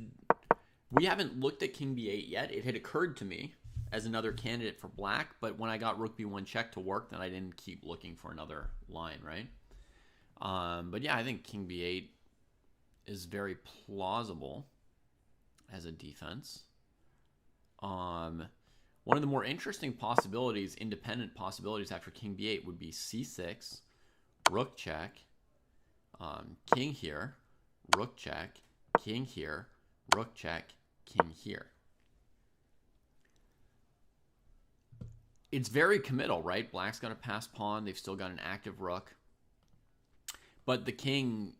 We haven't looked at king b8 yet. It had occurred to me as another candidate for black, but when I got rook b1 check to work, then I didn't keep looking for another line, right? But yeah, I think king b8 is very plausible as a defense. One of the more interesting possibilities, independent possibilities after king b8 would be c6, rook check, king here, rook check, king here, rook check, king here. It's very committal, right? Black's got a passed pawn. They've still got an active rook. But the king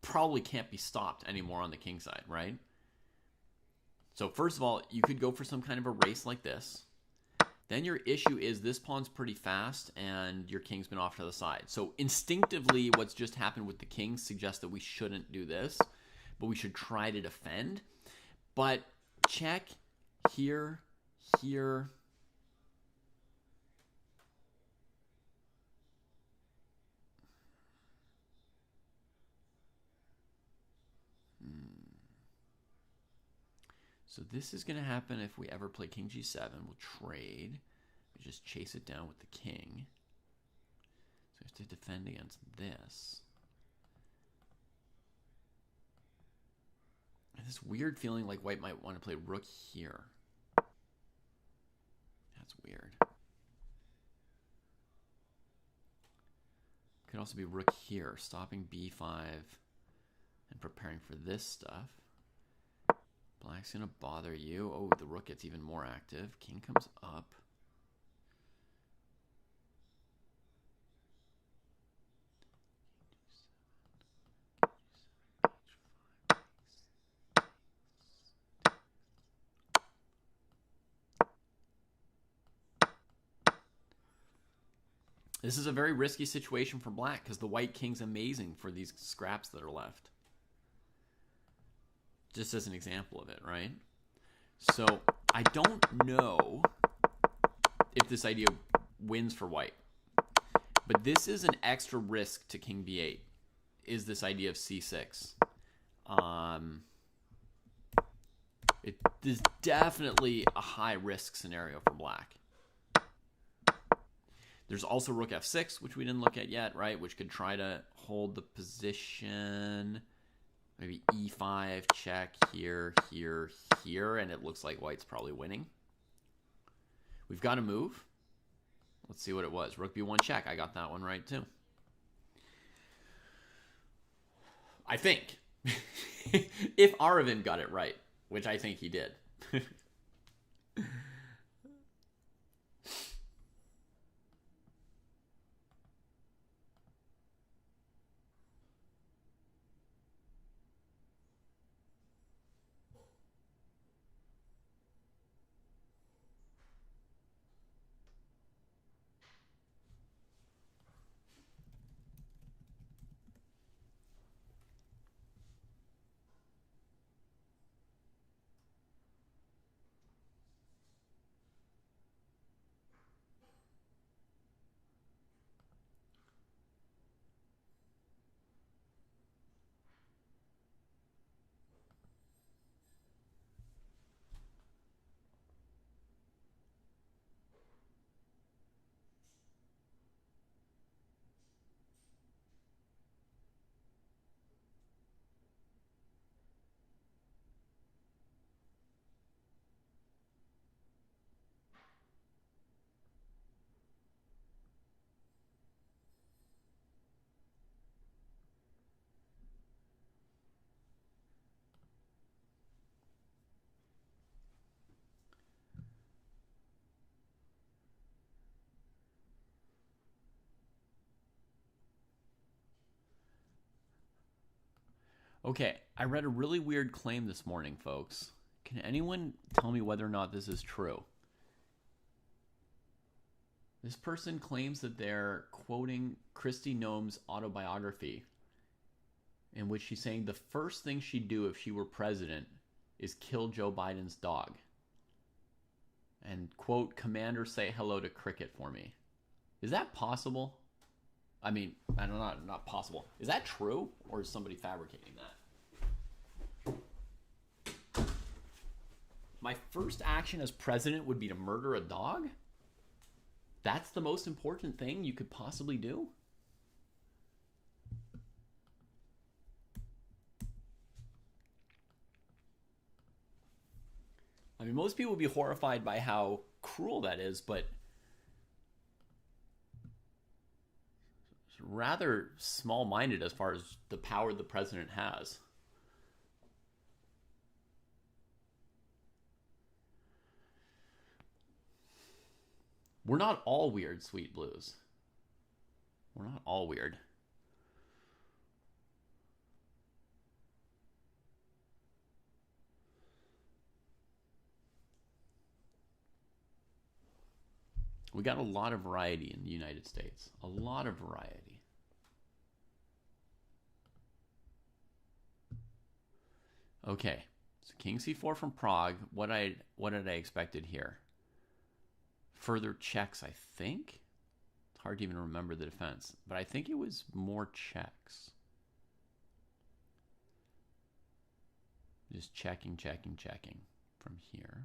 probably can't be stopped anymore on the king side, right? So first of all, you could go for some kind of a race like this. Then your issue is this pawn's pretty fast and your king's been off to the side. So instinctively, what's just happened with the king suggests that we shouldn't do this, but we should try to defend. But check here, here. So this is going to happen if we ever play king g7. We'll trade. We just chase it down with the king. So we have to defend against this. And this weird feeling like white might want to play rook here. That's weird. Could also be rook here, stopping b5 and preparing for this stuff. Black's going to bother you. Oh, the rook gets even more active. King comes up. This is a very risky situation for black because the white king's amazing for these scraps that are left. Just as an example of it, right? So I don't know if this idea wins for white. But this is an extra risk to king b8, is this idea of c6. It is definitely a high risk scenario for black. There's also rook f6, which we didn't look at yet, right? Which could try to hold the position. Maybe e5, check, here, here, here, and it looks like white's probably winning. We've got to move. Let's see what it was. Rook b1 check. I got that one right too. I think. If Aravind got it right, which I think he did. Okay, I read a really weird claim this morning, folks. Can anyone tell me whether or not this is true? This person claims that they're quoting Kristi Noem's autobiography, in which she's saying the first thing she'd do if she were president is kill Joe Biden's dog. And quote, "Commander, say hello to Cricket for me." Is that possible? I mean, I don't know, not possible. Is that true, or is somebody fabricating that? My first action as president would be to murder a dog? That's the most important thing you could possibly do? I mean, most people would be horrified by how cruel that is, but it's rather small-minded as far as the power the president has. We're not all weird, Sweet Blues. We're not all weird. We got a lot of variety in the United States. A lot of variety. Okay, so King C4 from Prague. What did I expected here? Further checks, I think. It's hard to even remember the defense, but I think it was more checks. Just checking from here.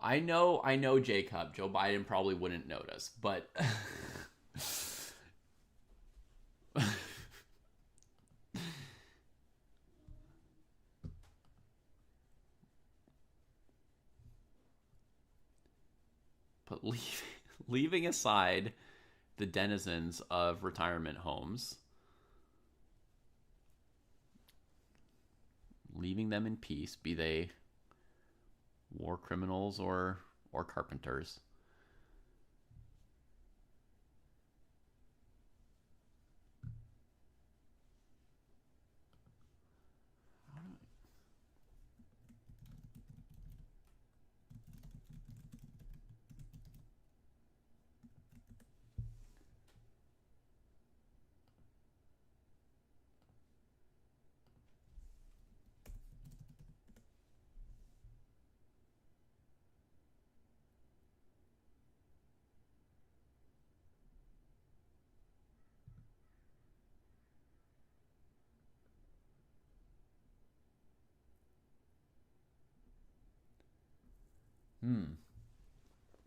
I know, Jacob. Joe Biden probably wouldn't notice, but but leaving aside the denizens of retirement homes, leaving them in peace, be they war criminals or carpenters.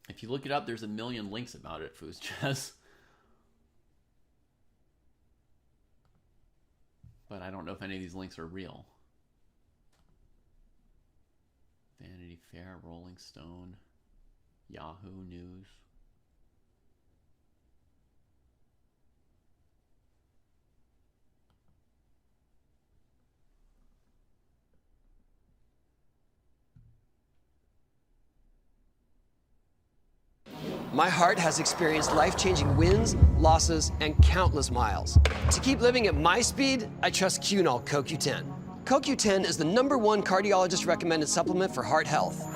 If you look it up, there's a million links about it, Foos Chess. But I don't know if any of these links are real. Vanity Fair, Rolling Stone, Yahoo News. My heart has experienced life-changing wins, losses, and countless miles. To keep living at my speed, I trust Cunol CoQ10. CoQ10 is the #1 cardiologist-recommended supplement for heart health.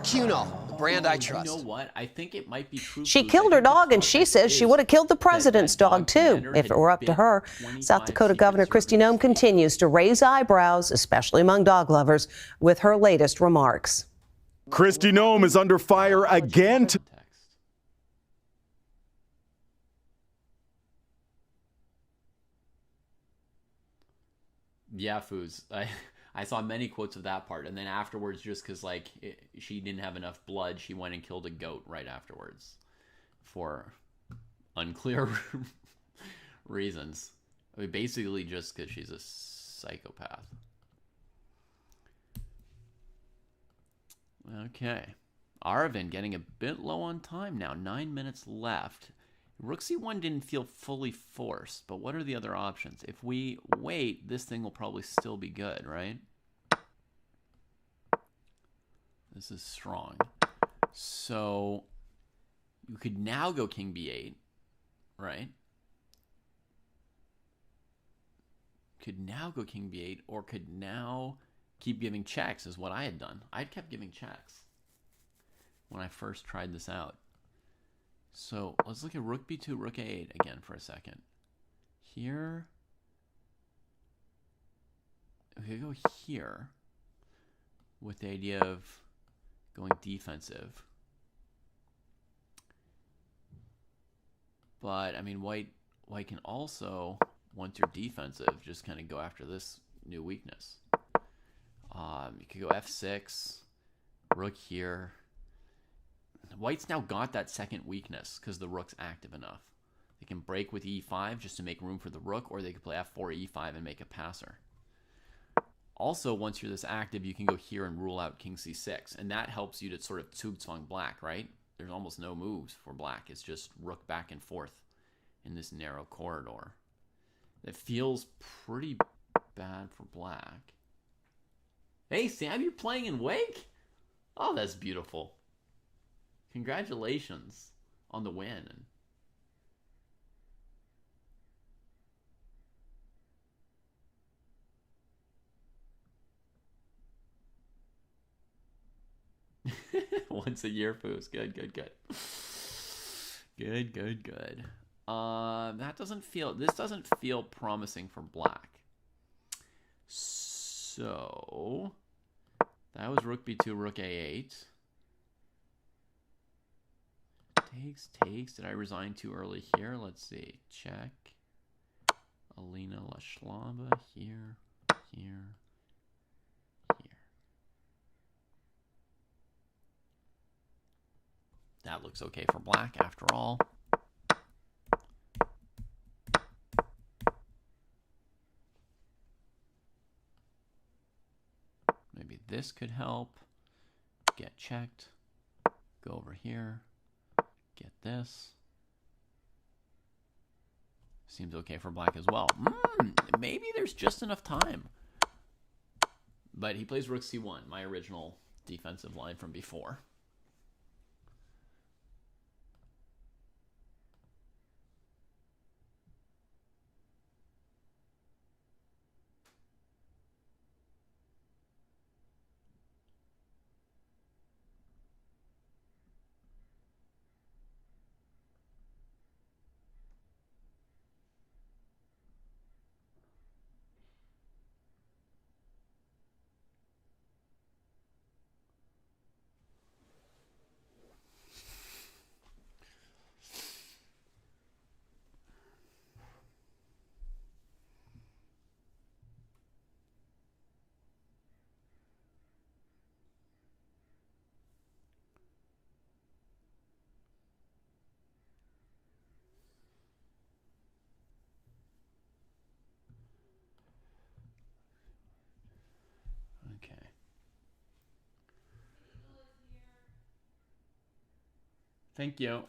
Cunol, the brand I trust. You know what? I think it might be true. She killed her dog, and she says she would have killed the president's dog, too, if it were up to her. South Dakota Governor Kristi Noem continues to raise eyebrows, especially among dog lovers, with her latest remarks. Kristi Noem is under fire again. Yeah, Foos. I saw many quotes of that part, and then afterwards, just because she didn't have enough blood, she went and killed a goat right afterwards, for unclear reasons. I mean, basically just because she's a psychopath. Okay, Aravind getting a bit low on time now. 9 minutes left. Rook c1 didn't feel fully forced, but what are the other options? If we wait, this thing will probably still be good, right? This is strong. So you could now go king b8, right? Could now go king b8, or could now keep giving checks, is what I had done. I'd kept giving checks when I first tried this out. So let's look at rook b2, rook a8 again for a second. Here, we could go here with the idea of going defensive. But I mean, white can also, once you're defensive, just kind of go after this new weakness. You could go f6, rook here. White's now got that second weakness because the rook's active enough. They can break with e5 just to make room for the rook, or they could play f4, e5 and make a passer. Also, once you're this active, you can go here and rule out king c6, and that helps you to sort of zugzwang black, right? There's almost no moves for black. It's just rook back and forth in this narrow corridor. It feels pretty bad for black. Hey, Sam, you're playing in Wijk? Oh, that's beautiful. Congratulations on the win. Once a year, Foos. Good, good, good. Good, good, good. This doesn't feel promising for black. So, that was rook b2, rook a8. Takes. Did I resign too early here? Let's see. Check. Alina Lashlaba here. That looks okay for black after all. Maybe this could help. Get checked. Go over here. Get this. Seems okay for black as well. Maybe there's just enough time. But he plays rook c1, my original defensive line from before. Okay. Thank you.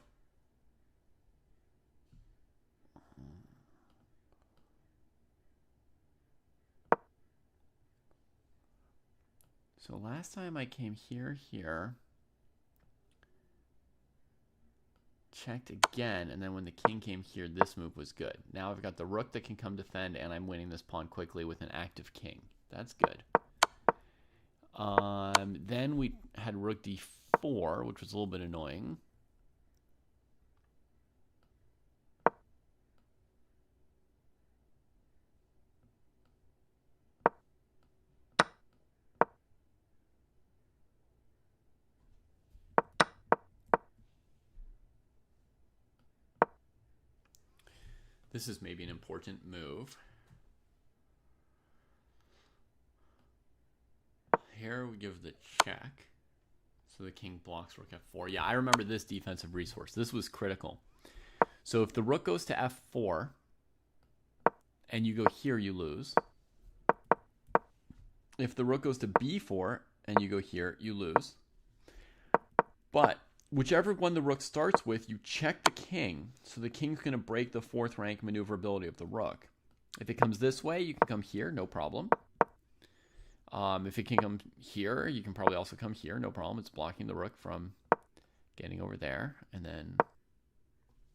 So last time I came here, checked again, and then when the king came here, this move was good. Now I've got the rook that can come defend, and I'm winning this pawn quickly with an active king. That's good. Then we had rook d4, which was a little bit annoying. This is maybe an important move. Here we give the check. So the king blocks rook f4. Yeah, I remember this defensive resource. This was critical. So if the rook goes to f4 and you go here, you lose. If the rook goes to b4 and you go here, you lose. But whichever one the rook starts with, you check the king. So the king's going to break the fourth rank maneuverability of the rook. If it comes this way, you can come here, no problem. If it can come here, you can probably also come here, no problem. It's blocking the rook from getting over there. And then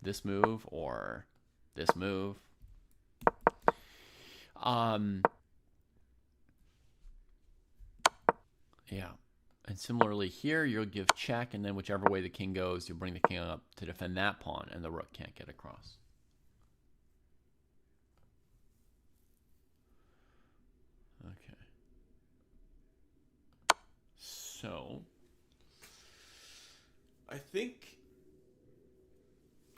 this move or this move. Yeah. And similarly here, you'll give check, and then whichever way the king goes, you'll bring the king up to defend that pawn, and the rook can't get across. Okay. So, I think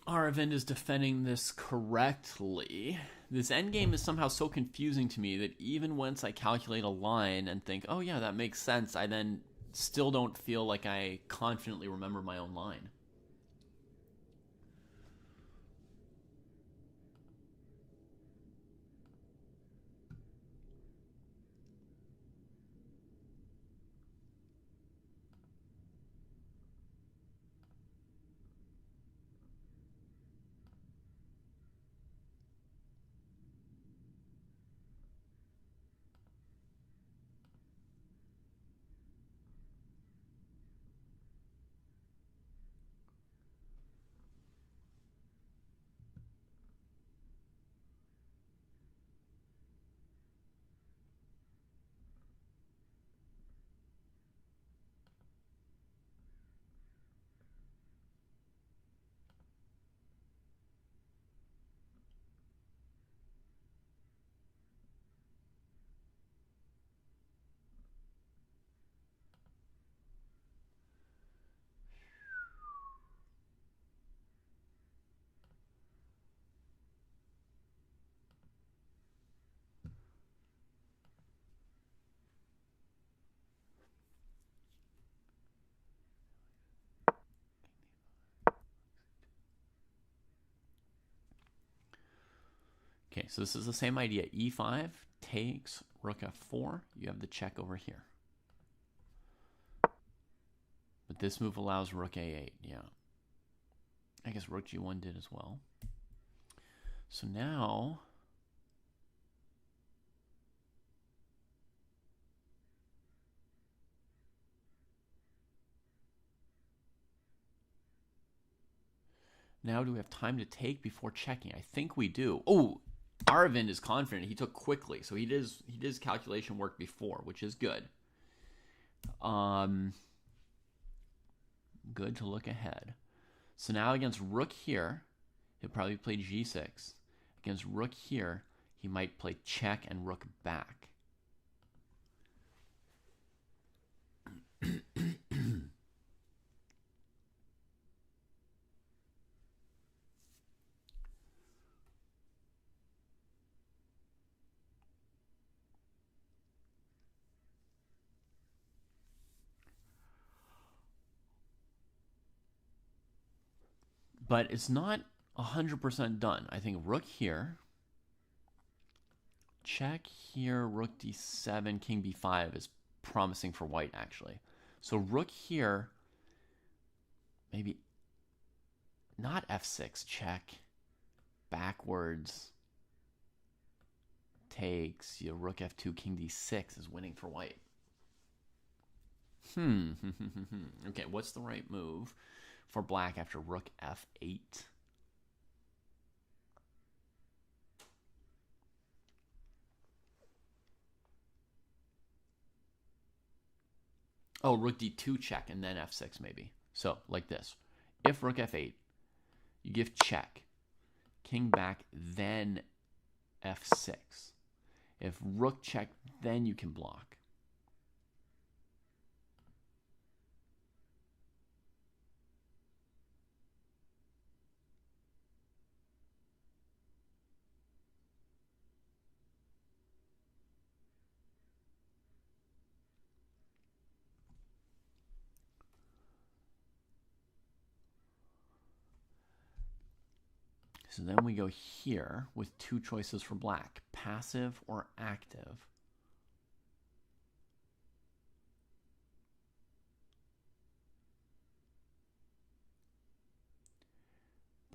Aravind is defending this correctly. This endgame is somehow so confusing to me that even once I calculate a line and think, oh yeah, that makes sense, I then still don't feel like I confidently remember my own line. Okay, so this is the same idea. E5 takes rook f4. You have the check over here. But this move allows rook a8. Yeah. I guess rook g1 did as well. So now do we have time to take before checking? I think we do. Oh, Aravind is confident. He took quickly. So he did his calculation work before, which is good. Good to look ahead. So now against rook here, he'll probably play g6. Against rook here, he might play check and rook back. But it's not 100% done. I think rook here, check here, rook d7, king b5 is promising for white, actually. So rook here, maybe not f6, check, backwards, takes, rook f2, king d6 is winning for white. Okay, what's the right move for black after rook f8? Oh, rook d2 check and then f6 maybe. So, like this. If rook f8, you give check, king back, then f6. If rook check, then you can block. So then we go here with two choices for black, passive or active.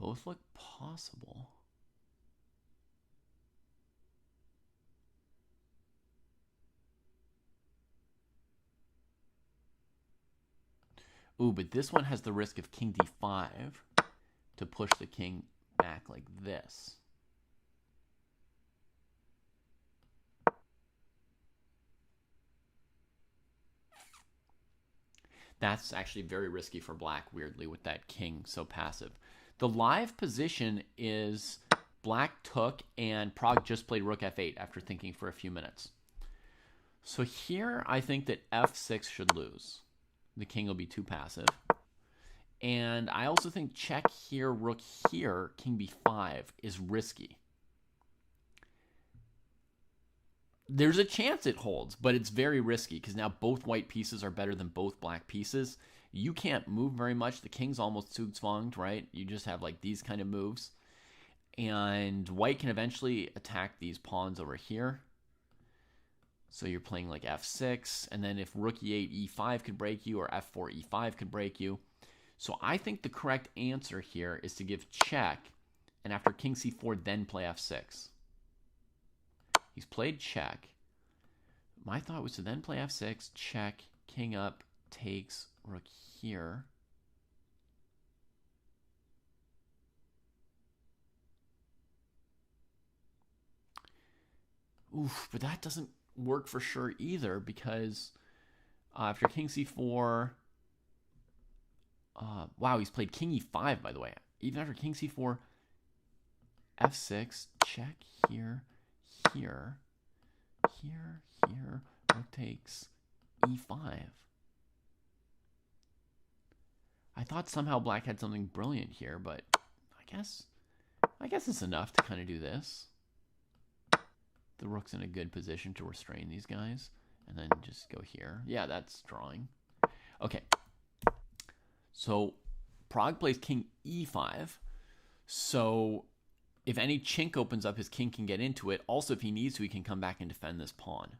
Both look possible. Ooh, but this one has the risk of king d5 to push the king back like this. That's actually very risky for black, weirdly, with that king so passive. The live position is black took, and Prague just played rook f8 after thinking for a few minutes. So here, I think that f6 should lose. The king will be too passive. And I also think check here, rook here, king b5 is risky. There's a chance it holds, but it's very risky because now both white pieces are better than both black pieces. You can't move very much. The king's almost zugzwanged, right? You just have like these kind of moves. And white can eventually attack these pawns over here. So you're playing like f6, and then if rook e8, e5 could break you, or f4, e5 could break you. So I think the correct answer here is to give check, and after king c4, then play f6. He's played check. My thought was to then play f6, check, king up, takes, rook here. Oof, but that doesn't work for sure either, because after king c4... wow, he's played king e5, by the way. Even after king c4, f6, check here, here, here, here, rook takes e5. I thought somehow black had something brilliant here, but I guess it's enough to kind of do this. The rook's in a good position to restrain these guys, and then just go here. Yeah, that's drawing. Okay. So Prague plays king e5. So if any chink opens up, his king can get into it. Also, if he needs to, he can come back and defend this pawn.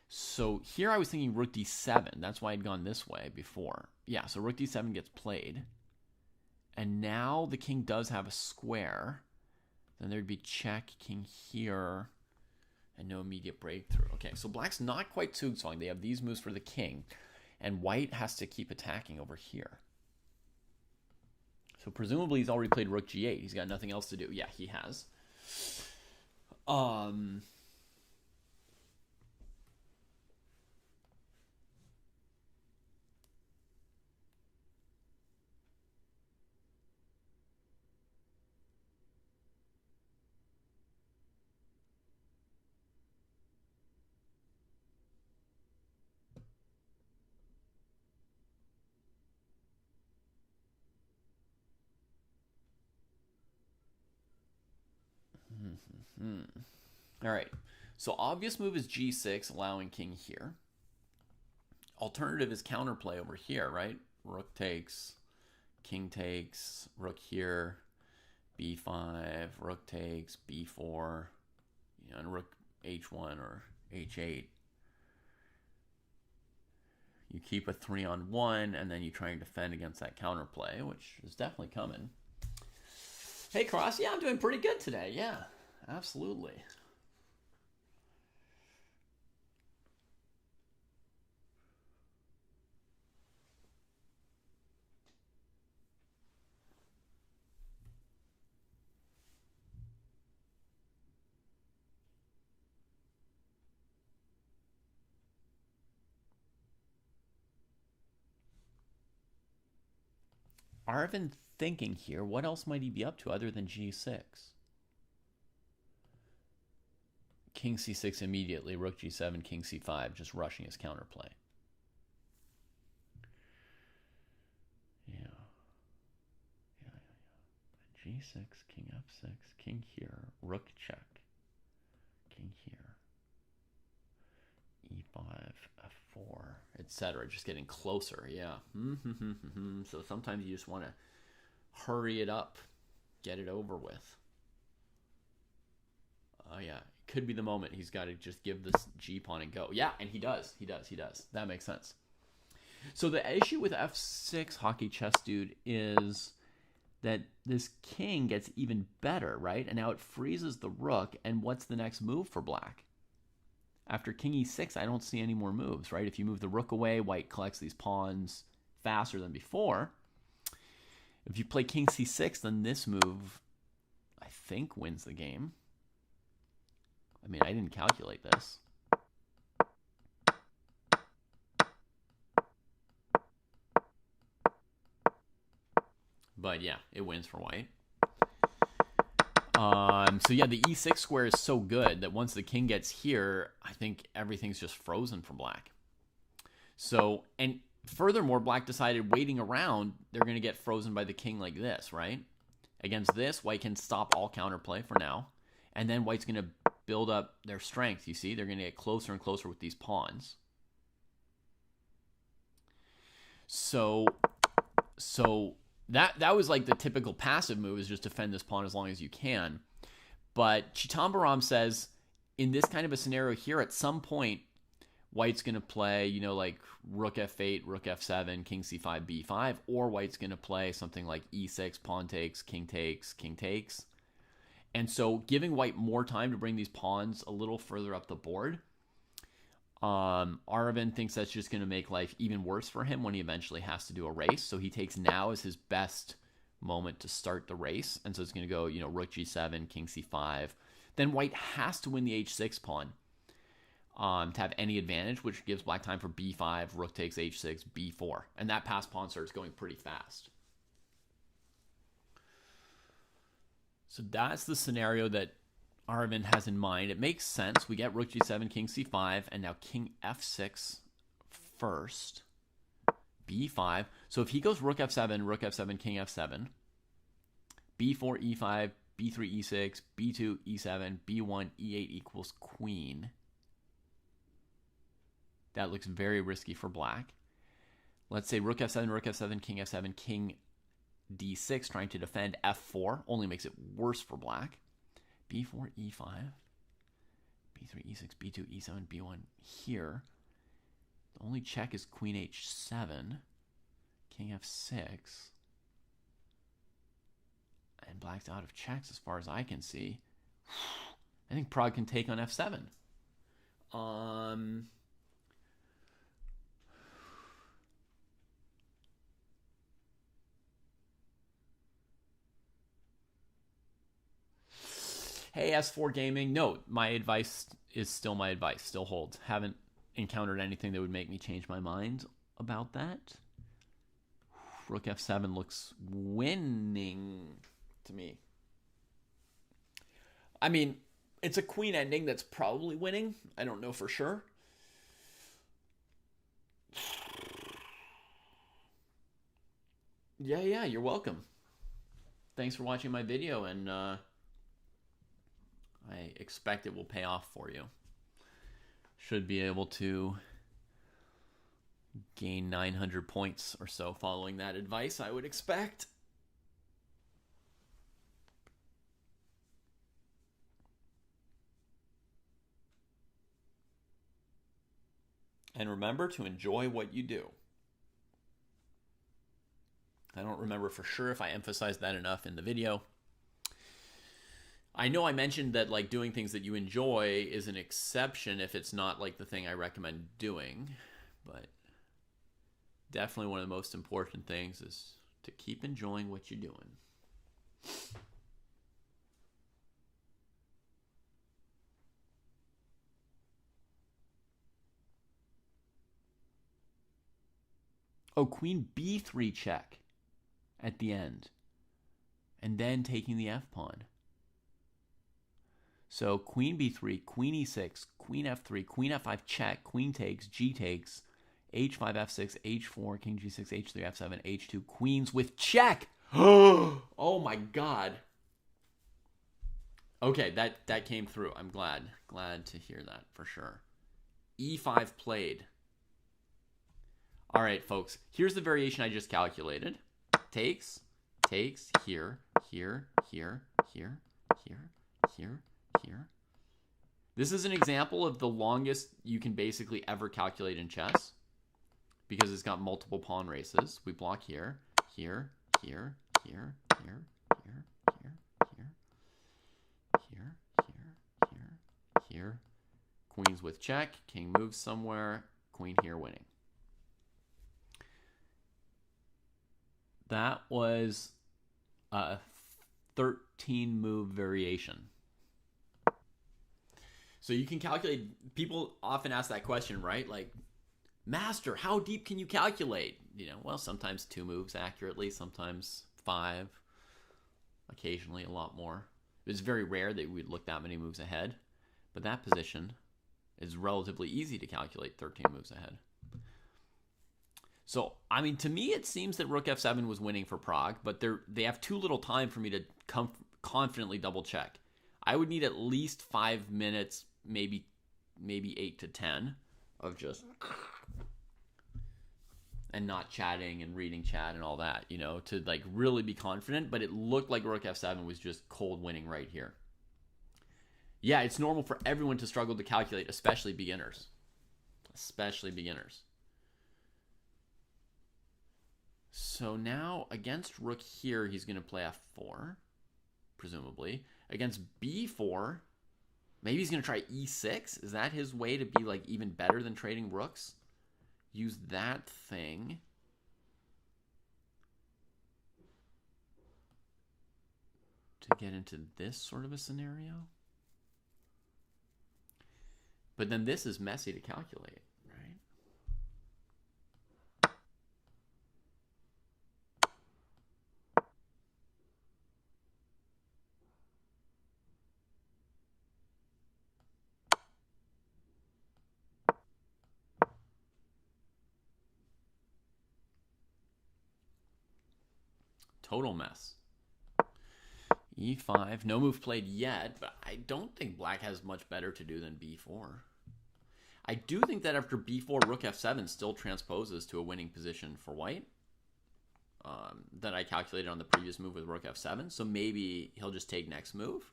So here I was thinking rook d7. That's why I'd gone this way before. Yeah, so rook d7 gets played. And now the king does have a square. Then there'd be check, king here, and no immediate breakthrough. Okay, so black's not quite zugzwang. They have these moves for the king. And white has to keep attacking over here. So presumably he's already played rook g8. He's got nothing else to do. Yeah, he has. All right. So obvious move is g6, allowing king here. Alternative is counterplay over here, right? Rook takes, king takes, rook here, b5, rook takes, b4, and rook h1 or h8. You keep a 3-on-1, and then you try and defend against that counterplay, which is definitely coming. Hey, Cross. Yeah, I'm doing pretty good today. Yeah, absolutely. Arvin thinking here, what else might he be up to other than g6? King c6 immediately, rook g7, king c5, just rushing his counterplay. Yeah. G6, king f6, king here, rook check, king here, e5, f4, etc. Just getting closer, yeah. So sometimes you just want to hurry it up, get it over with. Oh yeah, it could be the moment he's got to just give this g-pawn and go. Yeah, and he does. That makes sense. So the issue with f6, Hockey Chess Dude, is that this king gets even better, right? And now it freezes the rook, and what's the next move for black? After king e6, I don't see any more moves, right? If you move the rook away, white collects these pawns faster than before. If you play king c6, then this move, I think, wins the game. I mean, I didn't calculate this. But yeah, it wins for white. So yeah, the e6 square is so good that once the king gets here, I think everything's just frozen for black. So, and furthermore, black decided waiting around, they're going to get frozen by the king like this, right? Against this, white can stop all counterplay for now. And then white's going to build up their strength, you see? They're going to get closer and closer with these pawns. So that was like the typical passive move, is just defend this pawn as long as you can. But Chitambaram says, in this kind of a scenario here, at some point, white's going to play, like rook f8, rook f7, king c5, b5, or white's going to play something like e6, pawn takes, king takes, king takes. And so giving white more time to bring these pawns a little further up the board, Aravind thinks that's just going to make life even worse for him when he eventually has to do a race. So he takes now as his best moment to start the race. And so it's going to go, rook g7, king c5. Then white has to win the h6 pawn to have any advantage, which gives black time for b5, rook takes h6, b4. And that passed pawn starts going pretty fast. So that's the scenario that Aravind has in mind. It makes sense. We get rook g7, king c5, and now king f6 first. b5. So if he goes rook f7, king f7, b4, e5, b3, e6, b2, e7, b1, e8 equals queen. That looks very risky for black. Let's say rook f7, king f7, king d6, trying to defend f4, only makes it worse for black. b4, e5, b3, e6, b2, e7, b1 here. The only check is queen h7, king f6. And black's out of checks as far as I can see. I think Prague can take on f7. Hey, S4 Gaming. No, my advice is still my advice. Still holds. Haven't encountered anything that would make me change my mind about that. Rook F7 looks winning to me. I mean, it's a queen ending that's probably winning. I don't know for sure. Yeah, you're welcome. Thanks for watching my video, and I expect it will pay off for you. Should be able to gain 900 points or so following that advice, I would expect. And remember to enjoy what you do. I don't remember for sure if I emphasized that enough in the video. I know I mentioned that like doing things that you enjoy is an exception if it's not like the thing I recommend doing, but definitely one of the most important things is to keep enjoying what you're doing. Oh, queen b3 check at the end, and then taking the f-pawn. So queen b3, queen e6, queen f3, queen f5 check, queen takes, g takes, h5, f6, h4, king g6, h3, f7, h2, queens with check. Oh my god. Okay, that came through. I'm glad to hear that for sure. e5 played. All right, folks, here's the variation I just calculated. Takes, here, here, here, here, here, here, here. This is an example of the longest you can basically ever calculate in chess because it's got multiple pawn races. We block here, here, here, here, here, here, here, here, here, here, here, here. Queens with check, king moves somewhere, queen here winning. That was a 13-move variation. So you can calculate, people often ask that question, right? Like, Master, how deep can you calculate? You know, well, sometimes 2 moves accurately, sometimes 5, occasionally a lot more. It's very rare that we'd look that many moves ahead, but that position is relatively easy to calculate 13 moves ahead. So, I mean, to me, it seems that Rook F7 was winning for Prague, but they have too little time for me to confidently double check. I would need at least 5 minutes, maybe 8 to 10 of just and not chatting and reading chat and all that, you know, to like really be confident. But it looked like Rook F7 was just cold winning right here. Yeah, it's normal for everyone to struggle to calculate, especially beginners. Especially beginners. So now against Rook here, he's going to play F4, presumably. Against B4, maybe he's going to try E6. Is that his way to be like even better than trading rooks? Use that thing. To get into this sort of a scenario. But then this is messy to calculate, right? Total mess. E5, no move played yet, but I don't think black has much better to do than B4. I do think that after B4, Rook F7 still transposes to a winning position for white. that I calculated on the previous move with rook f7. So maybe he'll just take next move.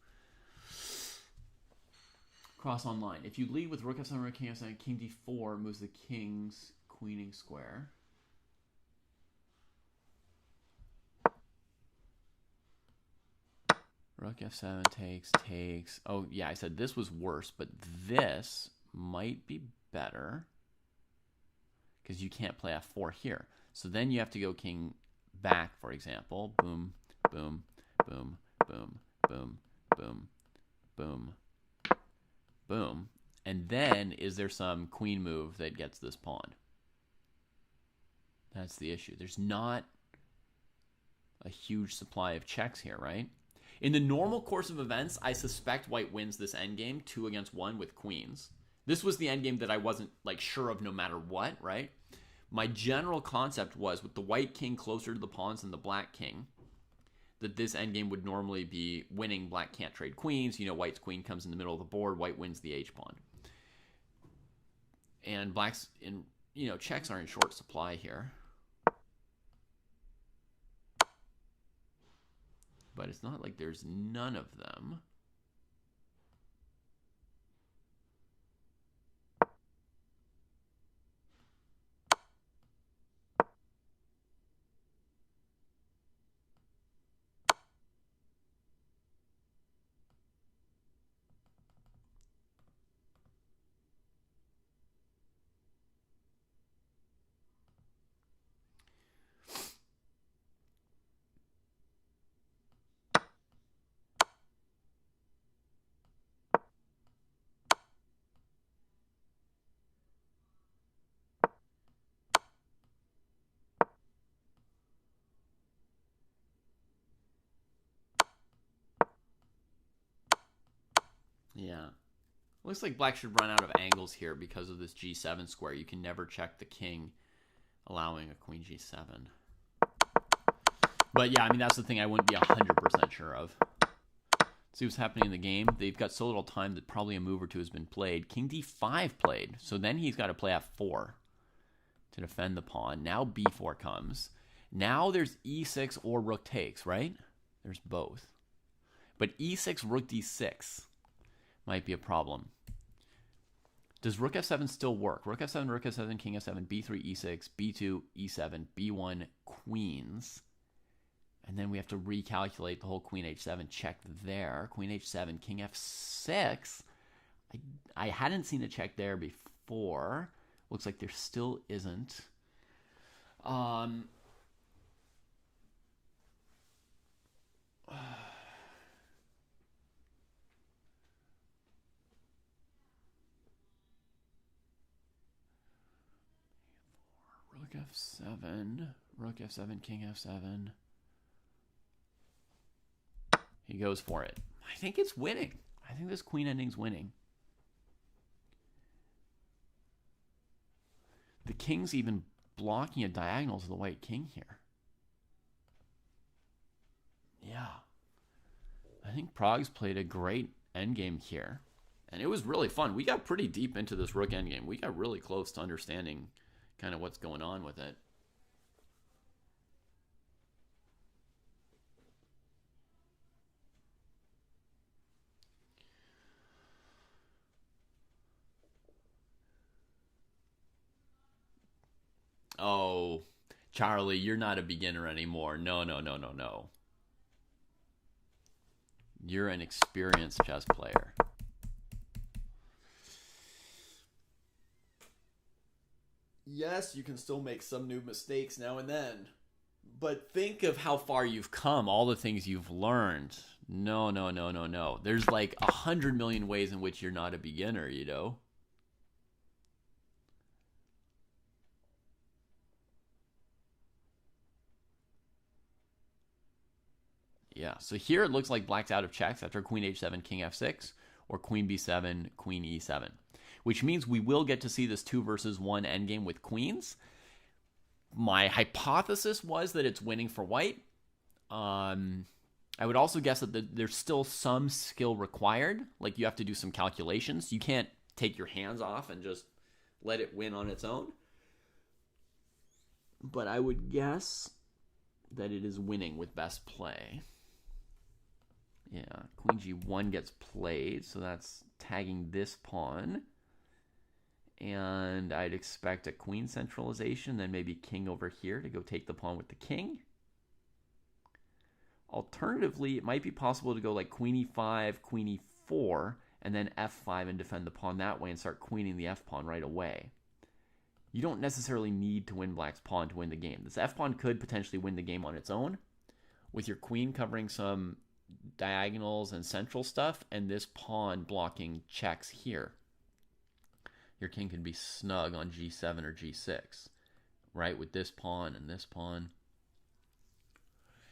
Cross online. If you lead with rook f7, rook king f7, king d4 moves the king's queening square. Rook f7 takes. Oh, yeah, I said this was worse, but this might be better because you can't play f4 here. So then you have to go king back, for example. Boom, boom, boom, boom, boom, boom, boom, boom. And then is there some queen move that gets this pawn? That's the issue. There's not a huge supply of checks here, right? In the normal course of events, I suspect white wins this endgame 2 against 1 with queens. This was the endgame that I wasn't like sure of no matter what, right? My general concept was with the white king closer to the pawns than the black king, that this endgame would normally be winning. Black can't trade queens. You know, white's queen comes in the middle of the board. White wins the h-pawn. And black's, checks are in short supply here. But it's not like there's none of them. Yeah. Looks like black should run out of angles here because of this g7 square. You can never check the king, allowing a queen g7. But yeah, I mean, that's the thing I wouldn't be 100% sure of. See what's happening in the game. They've got so little time that probably a move or two has been played. King d5 played. So then he's got to play f4 to defend the pawn. Now b4 comes. Now there's e6 or rook takes, right? There's both. But e6, rook d6 might be a problem. Does rook f7 still work? Rook f7, king f7, b3, e6, b2, e7, b1, queens. And then we have to recalculate the whole queen h7 check there. Queen h7, king f6. I hadn't seen a check there before. Looks like there still isn't. Rook f7, king f7. He goes for it. I think it's winning. I think this queen ending's winning. The king's even blocking a diagonal to the white king here. Yeah. I think Prague's played a great endgame here. And it was really fun. We got pretty deep into this rook endgame. We got really close to understanding kind of what's going on with it. Oh, Charlie, you're not a beginner anymore. No. You're an experienced chess player. Yes, you can still make some new mistakes now and then. But think of how far you've come, all the things you've learned. No. There's like 100 million ways in which you're not a beginner, you know? Yeah, so here it looks like black's out of checks after queen h7, king f6, or queen b7, queen e7. Which means we will get to see this 2 versus 1 endgame with queens. My hypothesis was that it's winning for white. I would also guess that there's still some skill required. Like you have to do some calculations. You can't take your hands off and just let it win on its own. But I would guess that it is winning with best play. Yeah, queen g1 gets played, so that's tagging this pawn. And I'd expect a queen centralization, then maybe king over here to go take the pawn with the king. Alternatively, it might be possible to go like queen e5, queen e4, and then f5 and defend the pawn that way and start queening the f-pawn right away. You don't necessarily need to win black's pawn to win the game. This f-pawn could potentially win the game on its own, with your queen covering some diagonals and central stuff, and this pawn blocking checks here. Your king can be snug on g7 or g6, right, with this pawn and this pawn.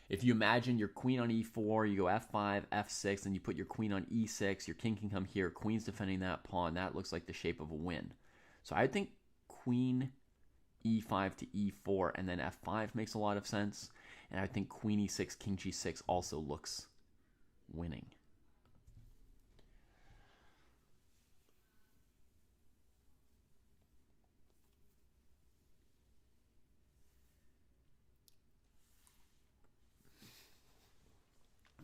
If you imagine your queen on e4, you go f5, f6, and you put your queen on e6, your king can come here, queen's defending that pawn. That looks like the shape of a win. So I think queen e5 to e4 and then f5 makes a lot of sense. And I think queen e6, king g6 also looks winning.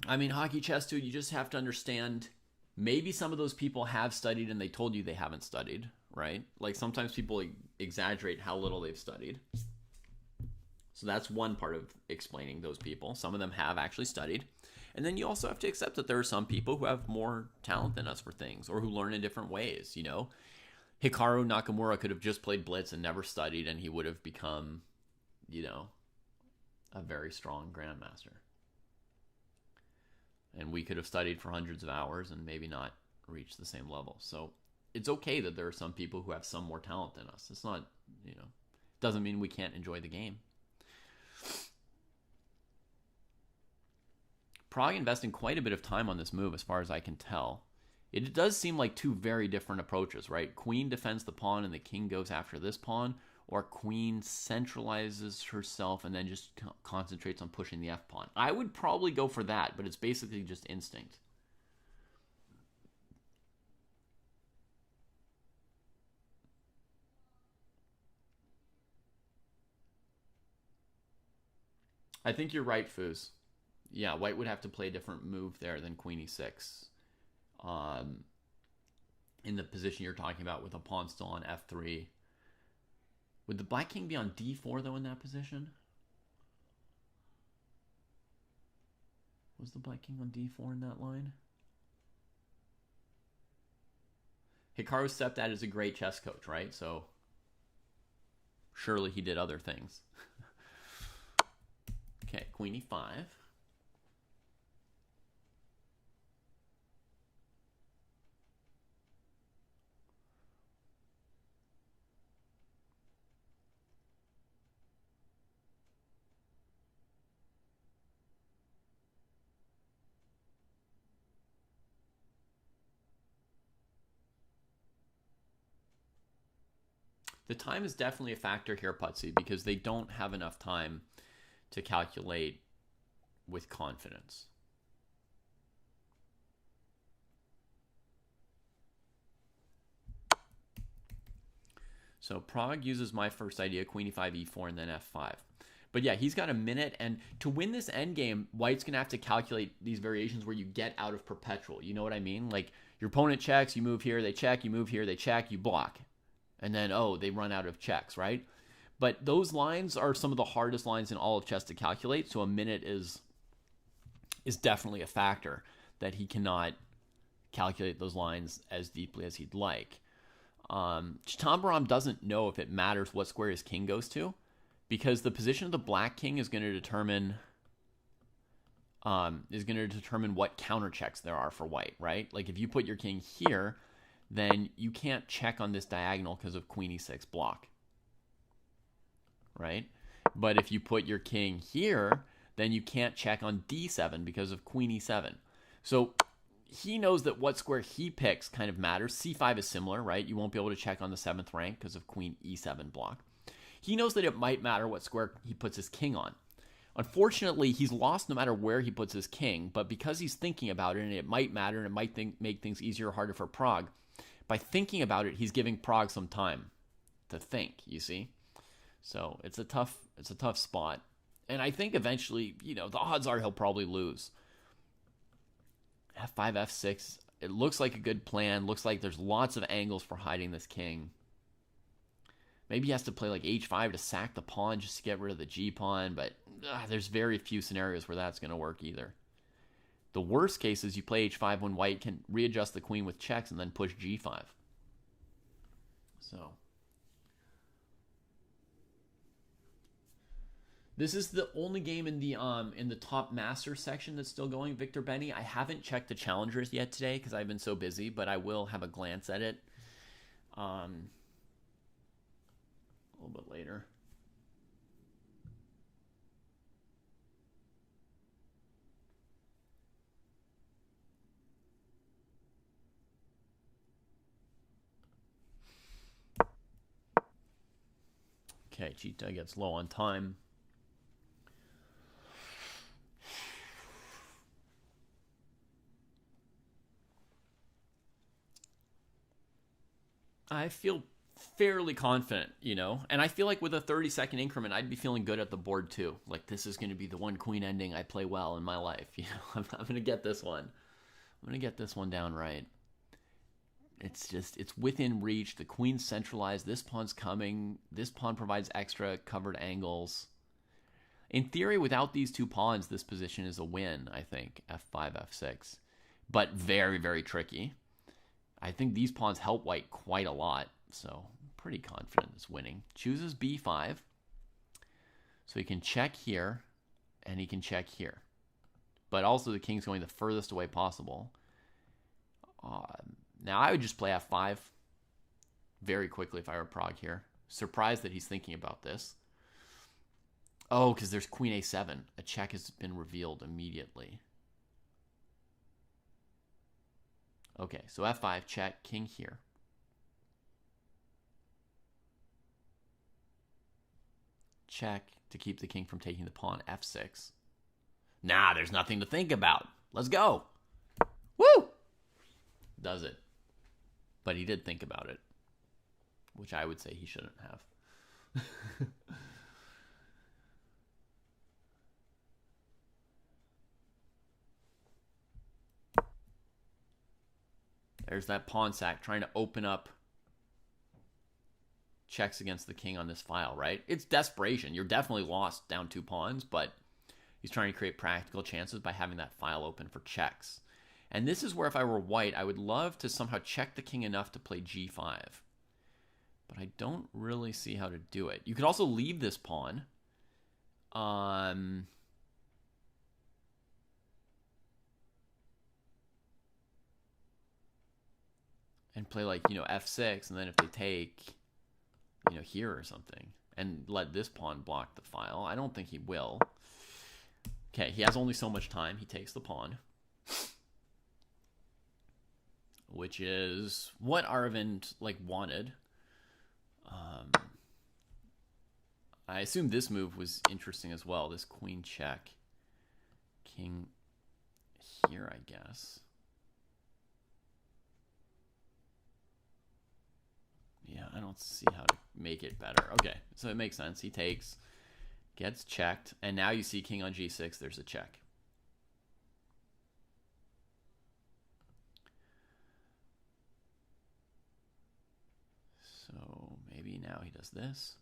I mean, hockey chess, dude, you just have to understand, maybe some of those people have studied and they told you they haven't studied, right? Like sometimes people exaggerate how little they've studied. So that's one part of explaining those people. Some of them have actually studied. And then you also have to accept that there are some people who have more talent than us for things, or who learn in different ways, you know? Hikaru Nakamura could have just played Blitz and never studied, and he would have become, you know, a very strong grandmaster. And we could have studied for hundreds of hours and maybe not reach the same level. So it's okay that there are some people who have some more talent than us. It's not, you know, doesn't mean we can't enjoy the game. Prague investing quite a bit of time on this move as far as I can tell. It does seem like two very different approaches, right? Queen defends the pawn and the king goes after this pawn, or queen centralizes herself and then just concentrates on pushing the f-pawn. I would probably go for that, but it's basically just instinct. I think you're right, Foos. Yeah, white would have to play a different move there than queen e6. In the position you're talking about with a pawn still on f3. Would the black king be on d4, though, in that position? Was the black king on d4 in that line? Hikaru's stepdad is a great chess coach, right? So surely he did other things. Okay, queen e5. The time is definitely a factor here, Putsy, because they don't have enough time to calculate with confidence. So Prague uses my first idea, queen e5, e4, and then f5. But yeah, he's got a minute, and to win this endgame, white's going to have to calculate these variations where you get out of perpetual. You know what I mean? Like, your opponent checks, you move here, they check, you move here, they check, you block. And then, oh, they run out of checks, right? But those lines are some of the hardest lines in all of chess to calculate, so a minute is definitely a factor that he cannot calculate those lines as deeply as he'd like. Chitambaram doesn't know if it matters what square his king goes to, because the position of the black king is going to determine what counter checks there are for white, right? Like if you put your king here, then you can't check on this diagonal because of queen e6 block, right? But if you put your king here, then you can't check on d7 because of queen e7. So he knows that what square he picks kind of matters. c5 is similar, right? You won't be able to check on the 7th rank because of queen e7 block. He knows that it might matter what square he puts his king on. Unfortunately, he's lost no matter where he puts his king, but because he's thinking about it, and it might matter, and it might make things easier or harder for Prague, by thinking about it, he's giving Prague some time to think, you see? So it's a tough spot. And I think eventually, the odds are he'll probably lose. F5, F6. It looks like a good plan. Looks like there's lots of angles for hiding this king. Maybe he has to play like H5 to sack the pawn just to get rid of the G pawn. But there's very few scenarios where that's going to work either. The worst case is you play H5 when white can readjust the queen with checks and then push G5. So this is the only game in the top master section that's still going, Victor Benny. I haven't checked the challengers yet today because I've been so busy, but I will have a glance at it a little bit later. Okay, Cheetah gets low on time. I feel fairly confident, and I feel like with a 30-second increment, I'd be feeling good at the board too. Like, this is going to be the one queen ending I play well in my life. I'm going to get this one. I'm going to get this one down right. It's within reach. The queen's centralized. This pawn's coming. This pawn provides extra covered angles. In theory, without these two pawns, this position is a win, I think. F5, F6. But very, very tricky. I think these pawns help white quite a lot. So I'm pretty confident it's winning. Chooses B5. So he can check here. And he can check here. But also the king's going the furthest away possible. Now, I would just play F5 very quickly if I were Prague here. Surprised that he's thinking about this. Oh, because there's queen A7. A check has been revealed immediately. Okay, so F5, check, king here. Check to keep the king from taking the pawn, F6. Nah, there's nothing to think about. Let's go. Woo! Does it. But he did think about it, which I would say he shouldn't have. There's that pawn sack trying to open up checks against the king on this file, right? It's desperation. You're definitely lost down 2 pawns, but he's trying to create practical chances by having that file open for checks. And this is where if I were white, I would love to somehow check the king enough to play G5. But I don't really see how to do it. You could also leave this pawn. And play like, F6. And then if they take, here or something. And let this pawn block the file. I don't think he will. Okay, he has only so much time. He takes the pawn. Which is what Arvind wanted. I assume this move was interesting as well. This queen check, king here, I guess. Yeah, I don't see how to make it better. Okay, so it makes sense. He takes, gets checked, and now you see king on G6. There's a check. So maybe now he does this.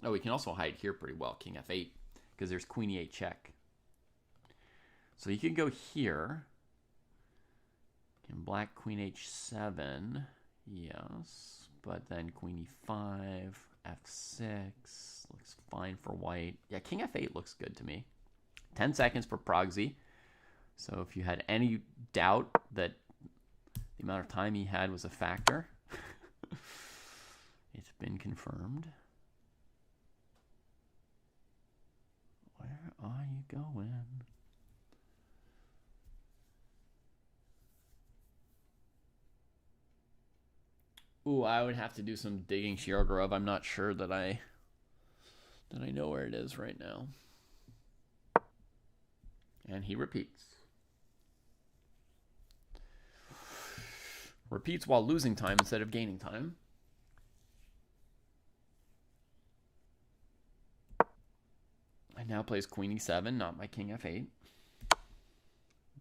Oh, we can also hide here pretty well, king F8, because there's queen E8 check. So you can go here. Can black queen H7, yes, but then queen E5, F6, looks fine for white. Yeah, king F8 looks good to me. 10 seconds for Progsy. So if you had any doubt that the amount of time he had was a factor, it's been confirmed. Where are you going? Ooh, I would have to do some digging, Shirogrov. I'm not sure that I know where it is right now. And he repeats. Repeats while losing time instead of gaining time. I now plays queen e7, not my king f8.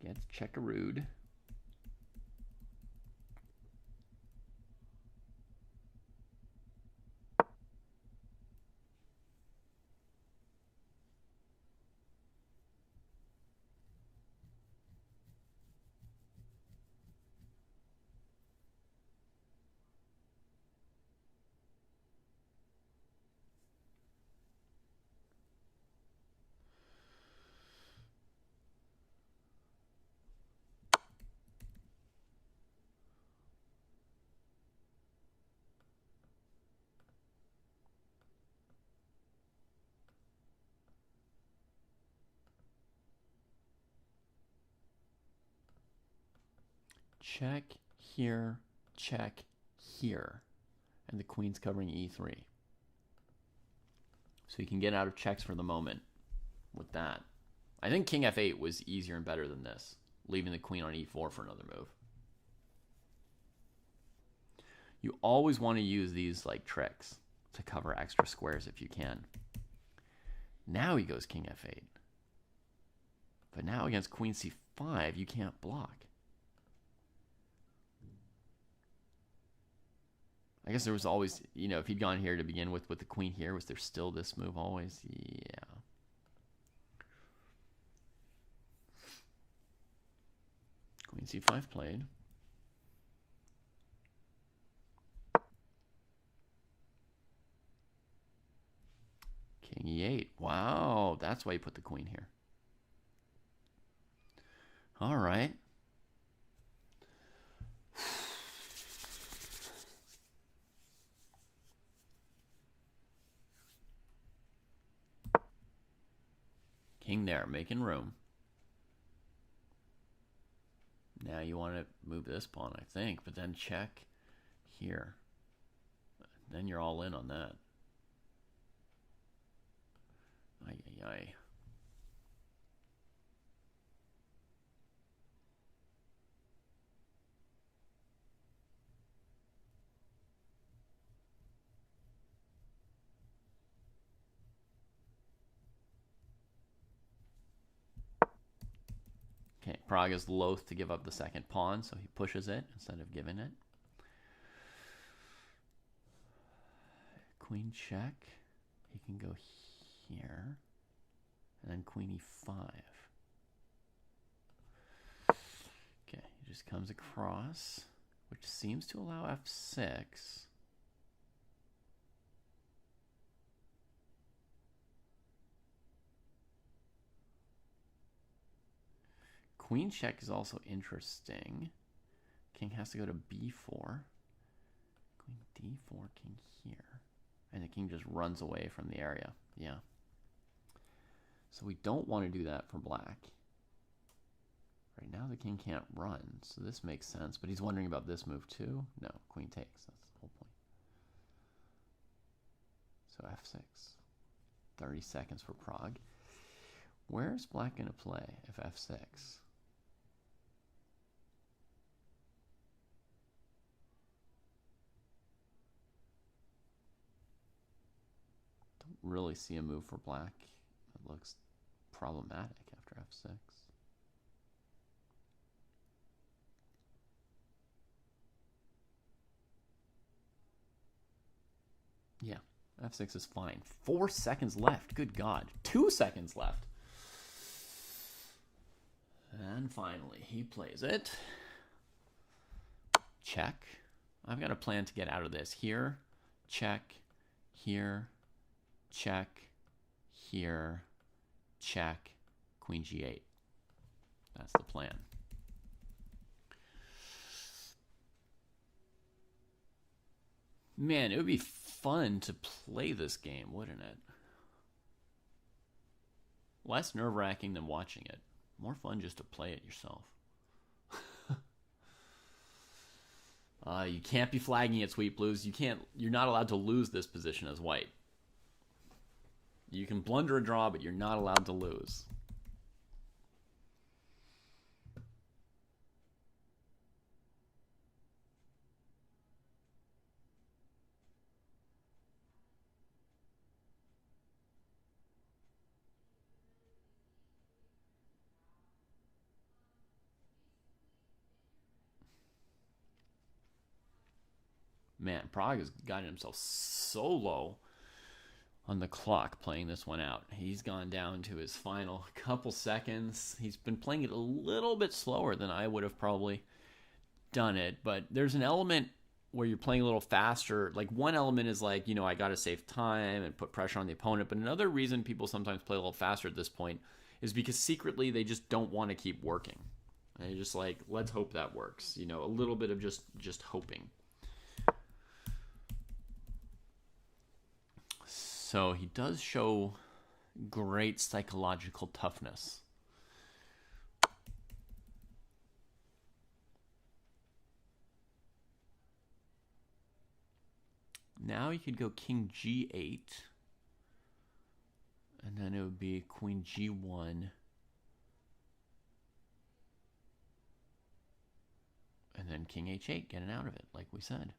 Gets checkarooed. Check here, check here. And the queen's covering e3. So you can get out of checks for the moment with that. I think king f8 was easier and better than this, leaving the queen on e4 for another move. You always want to use these like tricks to cover extra squares if you can. Now he goes king f8. But now against queen c5, you can't block. I guess there was always, you know, if he'd gone here to begin with the queen here, was there still this move always? Yeah. Queen c5 played. King e8. Wow, that's why you put the queen here. All right. King there, making room. Now you want to move this pawn, I think, but then check here. Then you're all in on that. Ay, ay, ay. Okay, Prague is loath to give up the second pawn, so he pushes it instead of giving it. Queen check. He can go here. And then queen e5. Okay, he just comes across, which seems to allow f6. Queen check is also interesting. King has to go to b4. Queen d4, king here. And the king just runs away from the area. Yeah. So we don't want to do that for black. Right now the king can't run, so this makes sense. But he's wondering about this move too. No, queen takes. That's the whole point. So f6. 30 seconds for Prague. Where's black going to play if f6? Don't really see a move for black that looks problematic after f6. Yeah, f6 is fine. 4 seconds left. Good God. 2 seconds left. And finally, he plays it. Check. I've got a plan to get out of this. Here, check. Here, check. Here, check. Queen g8. That's the plan. Man, it would be fun to play this game, wouldn't it? Less nerve-wracking than watching it. More fun just to play it yourself. You can't be flagging it, Sweet Blues. You're not allowed to lose this position as white. You can blunder a draw, but you're not allowed to lose. Man, Prague has gotten himself so low on the clock playing this one out. He's gone down to his final couple seconds. He's been playing it a little bit slower than I would have probably done it, but there's an element where you're playing a little faster. Like, one element is like, you know, I got to save time and put pressure on the opponent, but another reason people sometimes play a little faster at this point is because secretly they just don't want to keep working. They're just like, let's hope that works. You know, a little bit of just hoping. So he does show great psychological toughness. Now you could go king g8. And then it would be queen g1. And then king h8, getting out of it, like we said.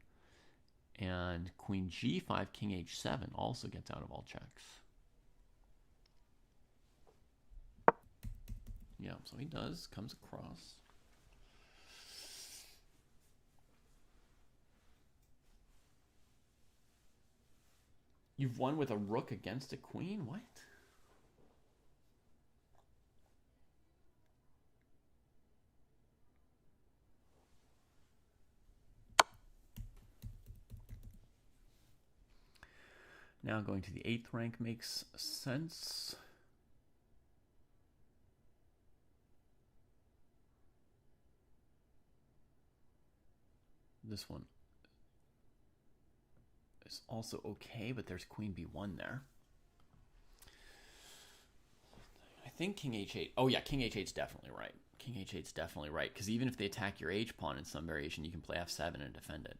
And queen g5, king h7 also gets out of all checks. Yeah, so he comes across. You've won with a rook against a queen? What? Now going to the 8th rank makes sense. This one is also okay, but there's queen b1 there. I think king h8. Oh yeah, king h8's definitely right. King h8's definitely right, because even if they attack your h pawn in some variation, you can play f7 and defend it.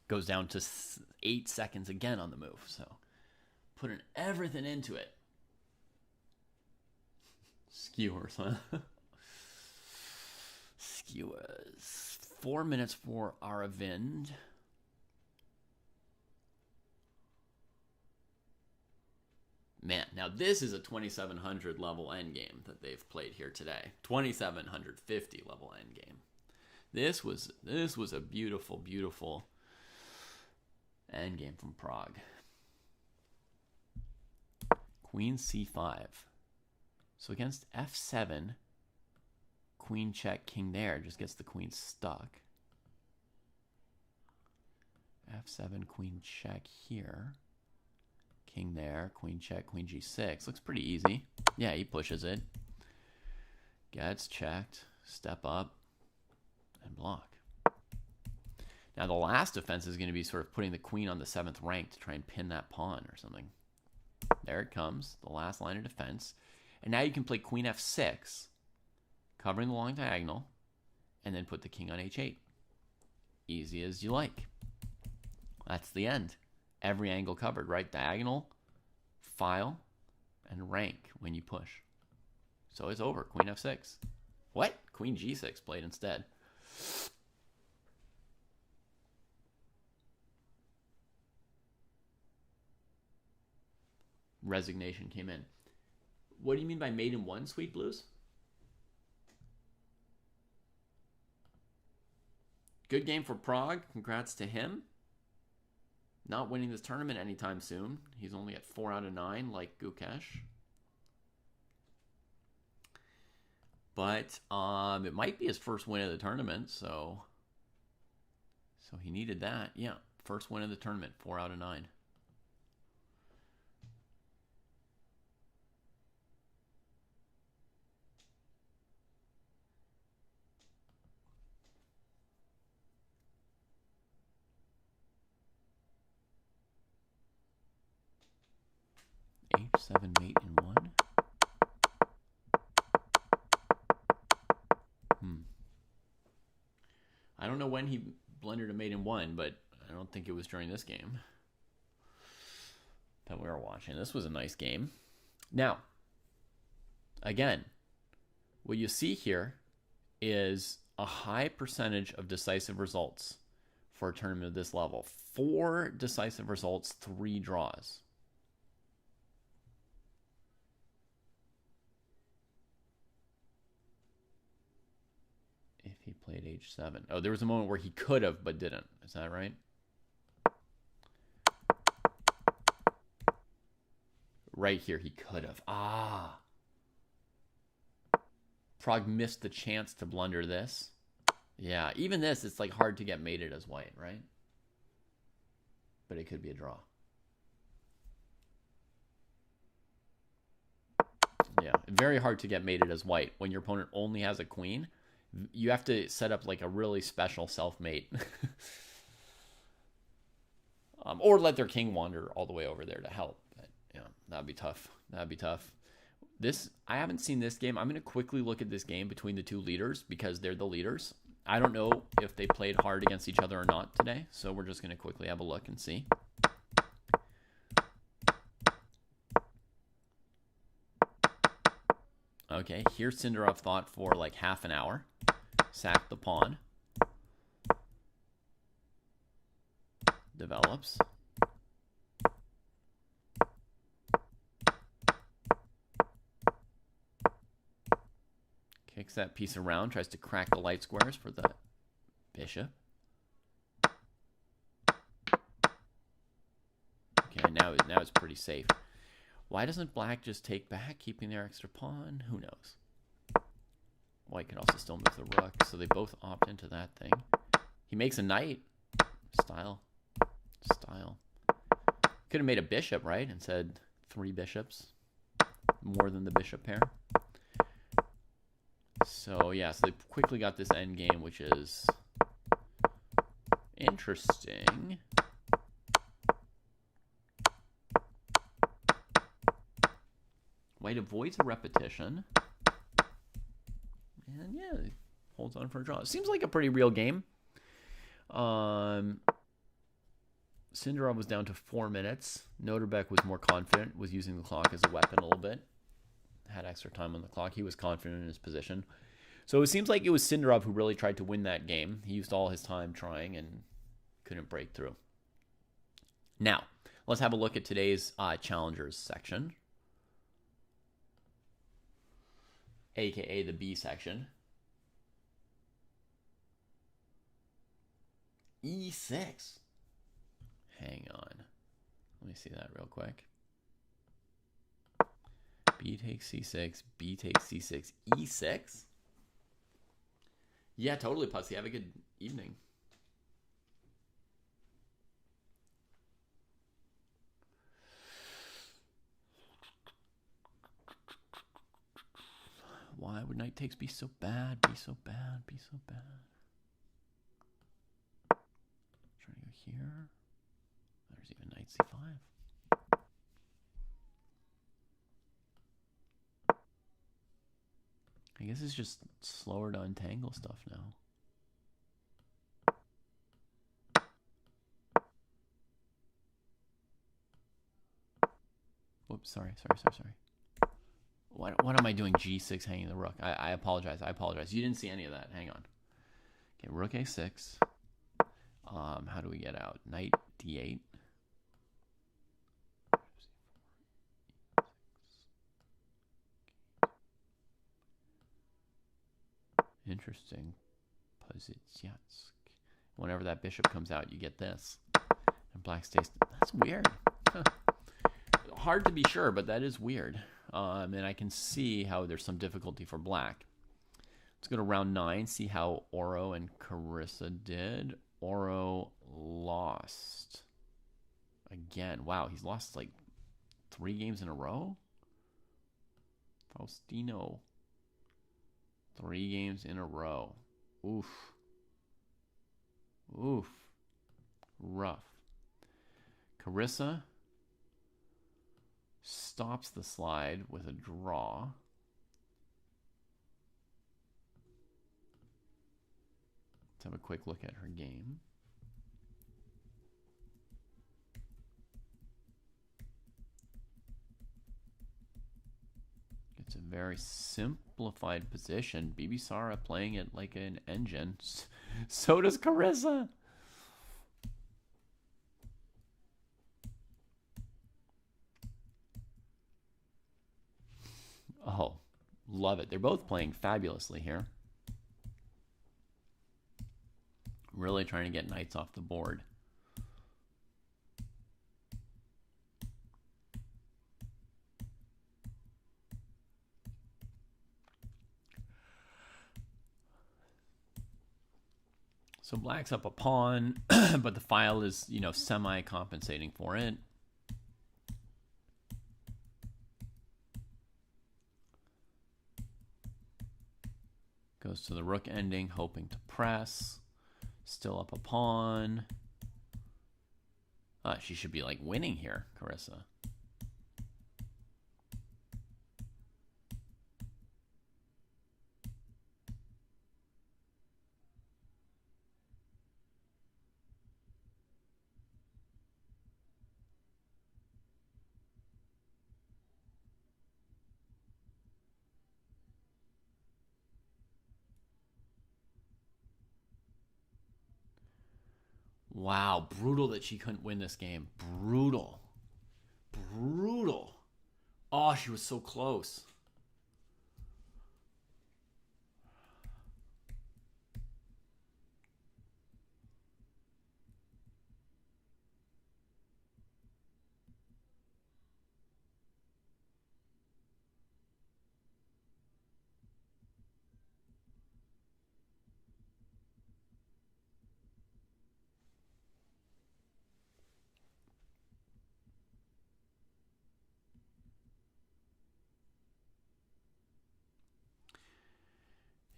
Goes down to 8 seconds again on the move, so putting everything into it. Skewers, huh? Skewers. 4 minutes for Aravind. Man, now this is a 2700 level endgame that they've played here today. 2750 level endgame. This was a beautiful, beautiful endgame from Prague. Queen c5. So against f7, queen check, king there, just gets the queen stuck. f7, queen check here. King there, queen check, queen g6. Looks pretty easy. Yeah, he pushes it. Gets checked, step up, and block. Now the last defense is going to be sort of putting the queen on the 7th rank to try and pin that pawn or something. There it comes, the last line of defense. And now you can play queen f6, covering the long diagonal, and then put the king on h8. Easy as you like. That's the end. Every angle covered, right? Diagonal, file, and rank when you push. So it's over. Queen f6. What? Queen g6 played instead. Resignation came in. What do you mean by mate in one, Sweet Blues? Good game for Prague. Congrats to him. Not winning this tournament anytime soon. He's only at 4 out of 9, like Gukesh. But it might be his first win of the tournament, so he needed that. Yeah, first win of the tournament, 4 out of 9. H7 mate in one. I don't know when he blundered a mate in one, but I don't think it was during this game that we were watching. This was a nice game. Now, again, what you see here is a high percentage of decisive results for a tournament of this level. 4 decisive results, 3 draws. If He played h7. Oh, there was a moment where he could have, but didn't. Is that right? Right here, he could have. Ah. Prague missed the chance to blunder this. Yeah, even this, it's like hard to get mated as white, right? But it could be a draw. Yeah, very hard to get mated as white. When your opponent only has a queen, you have to set up like a really special self-mate. Or let their king wander all the way over there to help. But yeah, that'd be tough. That'd be tough. I haven't seen this game. I'm going to quickly look at this game between the two leaders because they're the leaders. I don't know if they played hard against each other or not today. So we're just going to quickly have a look and see. Okay, here Sindarov thought for like half an hour. Sacked the pawn. Develops. Kicks that piece around, tries to crack the light squares for the bishop. Okay, now it's pretty safe. Why doesn't black just take back, keeping their extra pawn? Who knows? White could also still move the rook, so they both opt into that thing. He makes a knight. Style. Style. Could have made a bishop, right? And said 3 bishops. More than the bishop pair. So, yeah, so they quickly got this endgame, which is interesting. White avoids a repetition. And, yeah, holds on for a draw. Seems like a pretty real game. Sindarov was down to 4 minutes. Noterbeck was more confident, was using the clock as a weapon a little bit. Had extra time on the clock. He was confident in his position. So it seems like it was Sindarov who really tried to win that game. He used all his time trying and couldn't break through. Now, let's have a look at today's challengers section, aka the B section. E6. Hang on. Let me see that real quick. B takes C6, B takes C6, E6. Yeah, totally, Pussy. Have a good evening. Why would knight takes be so bad? Be so bad, be so bad. Trying to go here. There's even knight C5. I guess it's just slower to untangle stuff now. Whoops, sorry. What am I doing? G6 hanging the rook. I apologize. You didn't see any of that. Hang on. Okay, rook A6. How do we get out? Knight D8. Interesting. Pozitsyansk. Whenever that bishop comes out, you get this. And black stays. That's weird. Huh. Hard to be sure, but that is weird. And I can see how there's some difficulty for black. Let's go to round 9, see how Oro and Carissa did. Oro lost. Again. Wow, he's lost like 3 games in a row? Faustino. 3 games in a row. Oof. Rough. Carissa stops the slide with a draw. Let's have a quick look at her game. It's a very simplified position. Bibisara playing it like an engine. So does Carissa. Oh, love it. They're both playing fabulously here. Really trying to get knights off the board. So black's up a pawn, but the file is, you know, semi-compensating for it. Goes to the rook ending, hoping to press. Still up a pawn. She should be like winning here, Carissa. Wow, brutal that she couldn't win this game. Brutal. Brutal. Oh, she was so close.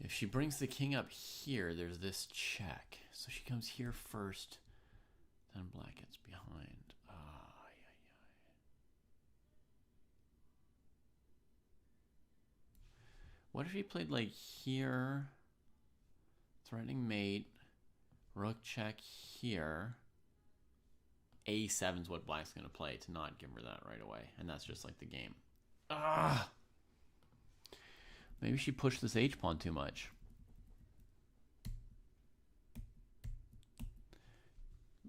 If she brings the king up here, there's this check. So she comes here first, then black gets behind. What if he played like here, threatening mate, rook check here. A7's what black's going to play to not give her that right away. And that's just like the game. Maybe she pushed this h-pawn too much.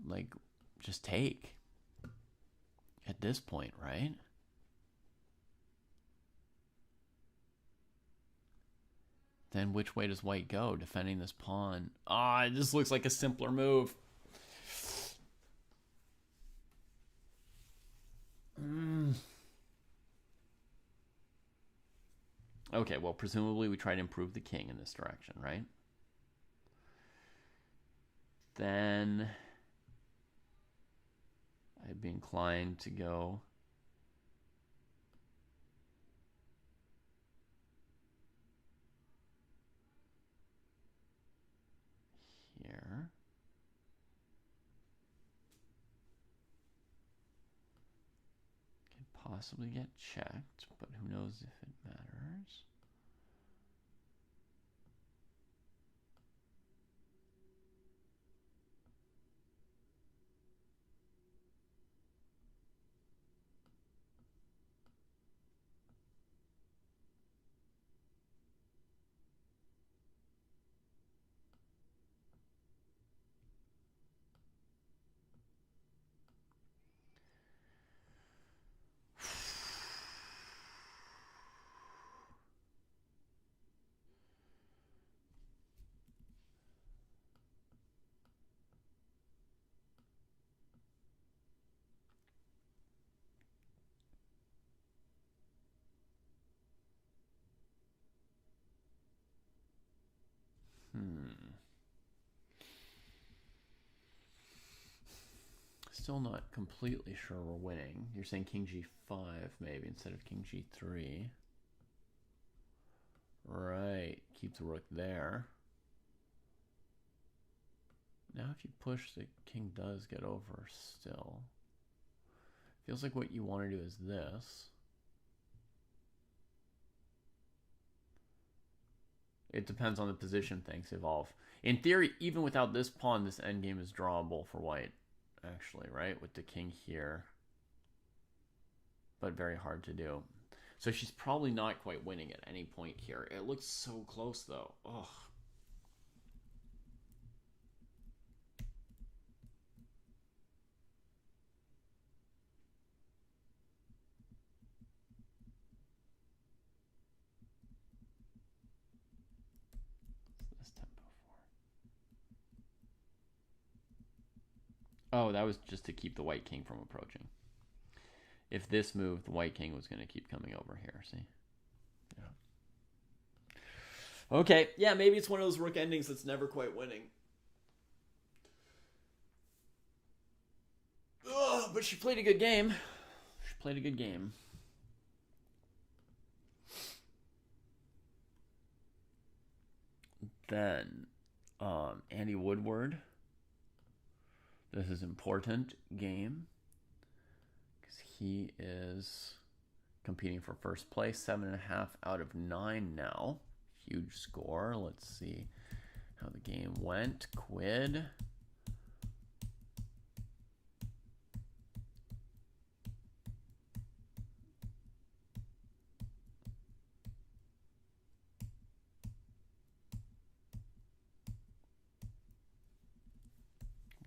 Like, just take. At this point, right? Then which way does white go? Defending this pawn. It just looks like a simpler move. Okay, well, presumably we try to improve the king in this direction, right? Then I'd be inclined to go here. Could possibly get checked, but who knows if it matters. Still not completely sure we're winning. You're saying king g5 maybe instead of king g3. Right, keep the rook there. Now if you push, the king does get over still. Feels like what you want to do is this. It depends on the position things evolve. In theory, even without this pawn, this endgame is drawable for white. Actually, right? With the king here. But very hard to do. So she's probably not quite winning at any point here. It looks so close, though. Ugh. What's this tempo for? Oh, that was just to keep the white king from approaching. If this moved, the white king was going to keep coming over here, see? Yeah. Okay, yeah, maybe it's one of those rook endings that's never quite winning. Ugh, but she played a good game. She played a good game. Then, Andy Woodward. This is important game because he is competing for first place, 7.5 out of 9 now. Huge score. Let's see how the game went. Quid.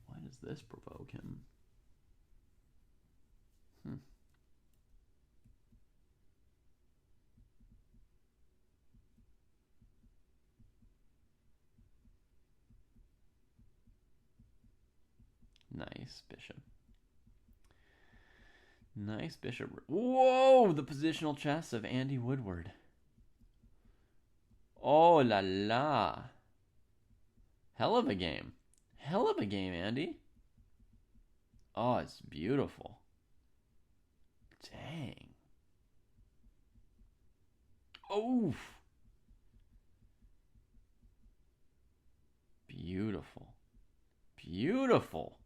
Why does this provoke him? Nice bishop. Nice bishop. Whoa! The positional chess of Andy Woodward. Oh la la. Hell of a game. Hell of a game, Andy. Oh, it's beautiful. Dang. Oh. Beautiful. Beautiful.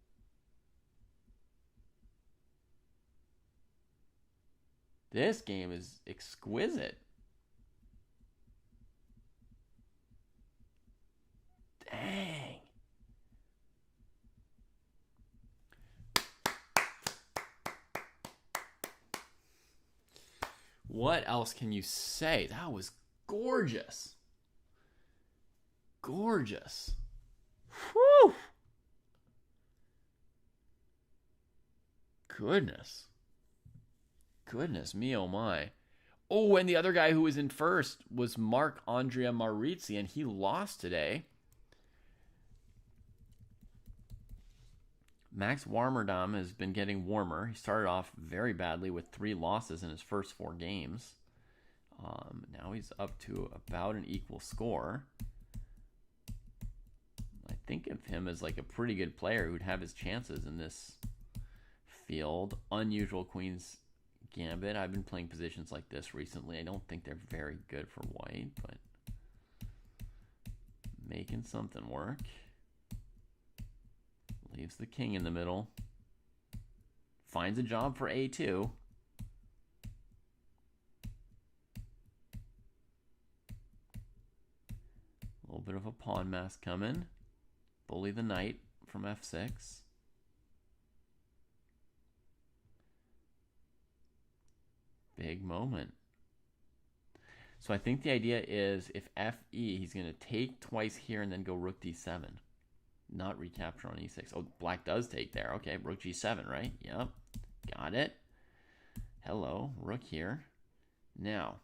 This game is exquisite. Dang. What else can you say? That was gorgeous. Gorgeous. Whew. Goodness. Goodness me, oh my. Oh, and the other guy who was in first was Mark Andrea Marizzi, and he lost today. Max Warmerdam has been getting warmer. He started off very badly with 3 losses in his first 4 games. Now he's up to about an equal score. I think of him as like a pretty good player who'd have his chances in this field. Unusual Queen's Gambit. I've been playing positions like this recently. I don't think they're very good for white, but making something work. Leaves the king in the middle. Finds a job for A2. A little bit of a pawn mask coming. Bully the knight from F6. Big moment. So I think the idea is if FE, he's going to take twice here and then go rook D7. Not recapture on E6. Oh, black does take there. Okay, rook G7, right? Yep. Got it. Hello, rook here. Now.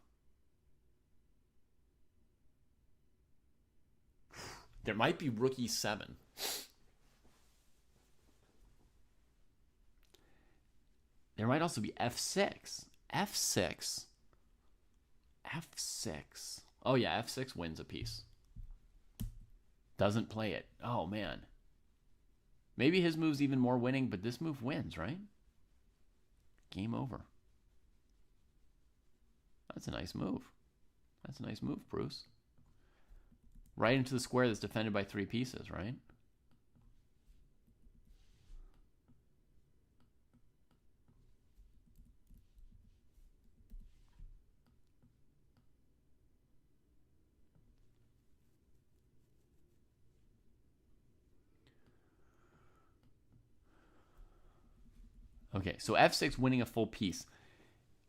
There might be rook E7. There might also be F6. F6. F6. Oh, yeah, F6 wins a piece. Doesn't play it. Oh, man. Maybe his move's even more winning, but this move wins, right? Game over. That's a nice move. That's a nice move, Bruce. Right into the square that's defended by 3 pieces, right? Okay, so F6 winning a full piece.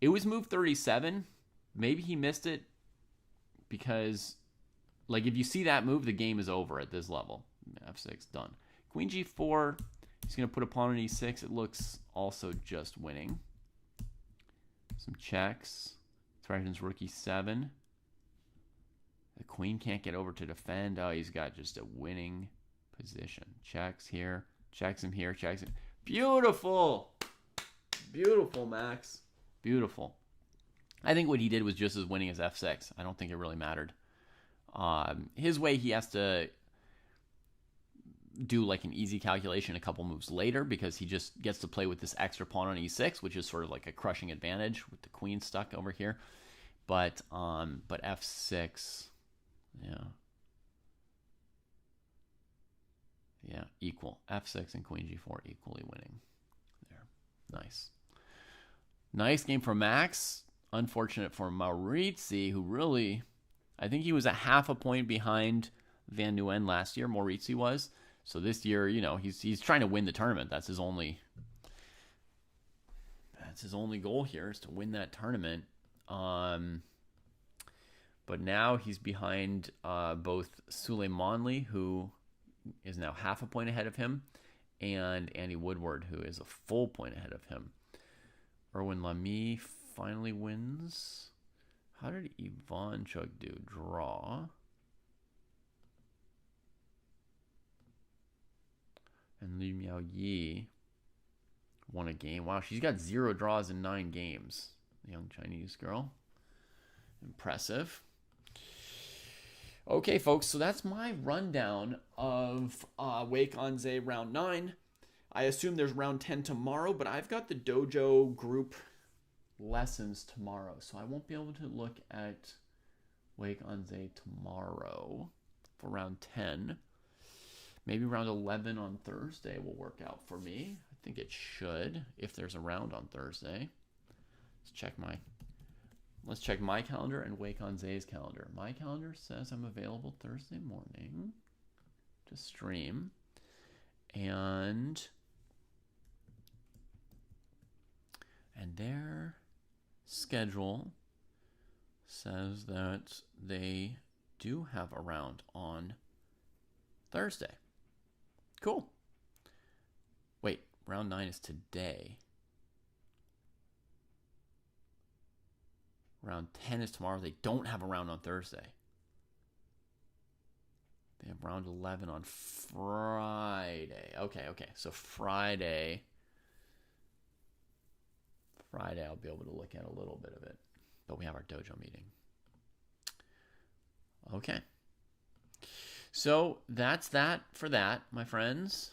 It was move 37. Maybe he missed it because, like, if you see that move, the game is over at this level. F6, done. Queen G4, he's going to put a pawn on E6. It looks also just winning. Some checks. Threatens rook E7. The queen can't get over to defend. Oh, he's got just a winning position. Checks here. Checks him here. Checks him. Beautiful. Beautiful, Max. Beautiful. I think what he did was just as winning as f6. I don't think it really mattered. His way, he has to do like an easy calculation a couple moves later because he just gets to play with this extra pawn on e6, which is sort of like a crushing advantage with the queen stuck over here. But f6, yeah, equal. f6 and queen g4 equally winning. There, nice. Nice game for Max. Unfortunate for Maurizi, who really, I think he was a half a point behind Van Nguyen last year. Maurizi was. So this year, he's trying to win the tournament. That's his only goal here, is to win that tournament. But now he's behind both Suleimanli, who is now half a point ahead of him, and Andy Woodward, who is a full point ahead of him. Erwin Lamy finally wins. How did Ivanchuk do? Draw. And Li Miao Yi won a game. Wow, she's got 0 draws in 9 games. The young Chinese girl. Impressive. Okay, folks, so that's my rundown of Wijk on Zee round 9. I assume there's round 10 tomorrow, but I've got the dojo group lessons tomorrow, so I won't be able to look at Wijk on Zee tomorrow for round 10. Maybe round 11 on Thursday will work out for me. I think it should, if there's a round on Thursday. Let's check my calendar and Wijk on Zee's calendar. My calendar says I'm available Thursday morning to stream. And their schedule says that they do have a round on Thursday. Cool. Wait, round 9 is today. Round 10 is tomorrow. They don't have a round on Thursday. They have round 11 on Friday. Okay. So Friday I'll be able to look at a little bit of it. But we have our dojo meeting. Okay. So that's that for that, my friends.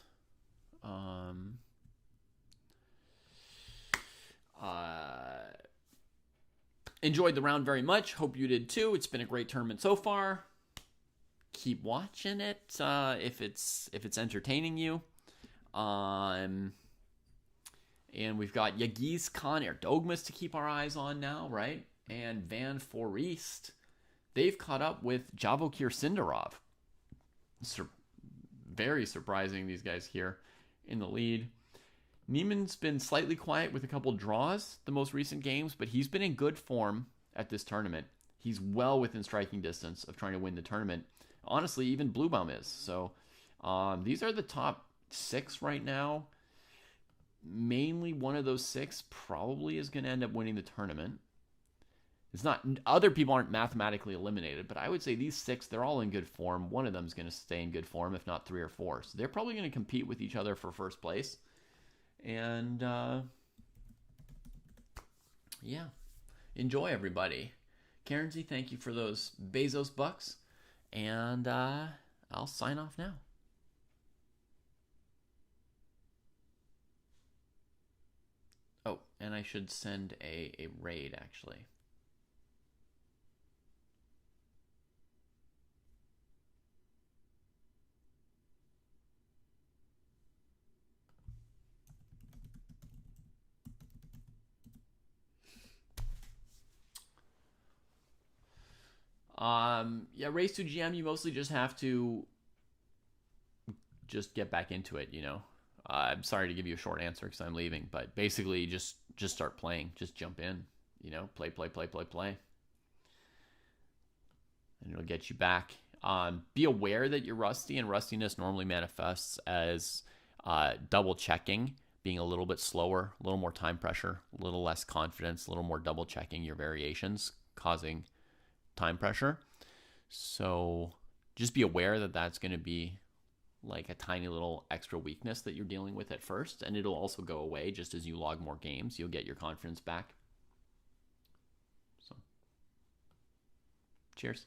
Enjoyed the round very much. Hope you did too. It's been a great tournament so far. Keep watching it if it's entertaining you. And we've got Yagiz Khan Erdogmas to keep our eyes on now, right? And Van Foreest. They've caught up with Javokir Sindarov. Very surprising, these guys here in the lead. Neiman's been slightly quiet with a couple draws the most recent games, but he's been in good form at this tournament. He's well within striking distance of trying to win the tournament. Honestly, even Bluebaum is. So these are the top 6 right now. Mainly one of those 6 probably is going to end up winning the tournament. It's not, other people aren't mathematically eliminated, but I would say these 6, they're all in good form. One of them is going to stay in good form, if not 3 or 4. So they're probably going to compete with each other for first place. And, yeah. Enjoy, everybody. Karen Z, thank you for those Bezos bucks. And I'll sign off now. Oh, and I should send a raid, actually. Yeah, Race to GM, you mostly just have to just get back into it, I'm sorry to give you a short answer because I'm leaving, but basically just start playing. Just jump in, play. And it'll get you back. Be aware that you're rusty, and rustiness normally manifests as double checking, being a little bit slower, a little more time pressure, a little less confidence, a little more double checking your variations, causing time pressure. So just be aware that that's going to be like a tiny little extra weakness that you're dealing with at first, and it'll also go away just as you log more games. You'll get your confidence back. So, cheers.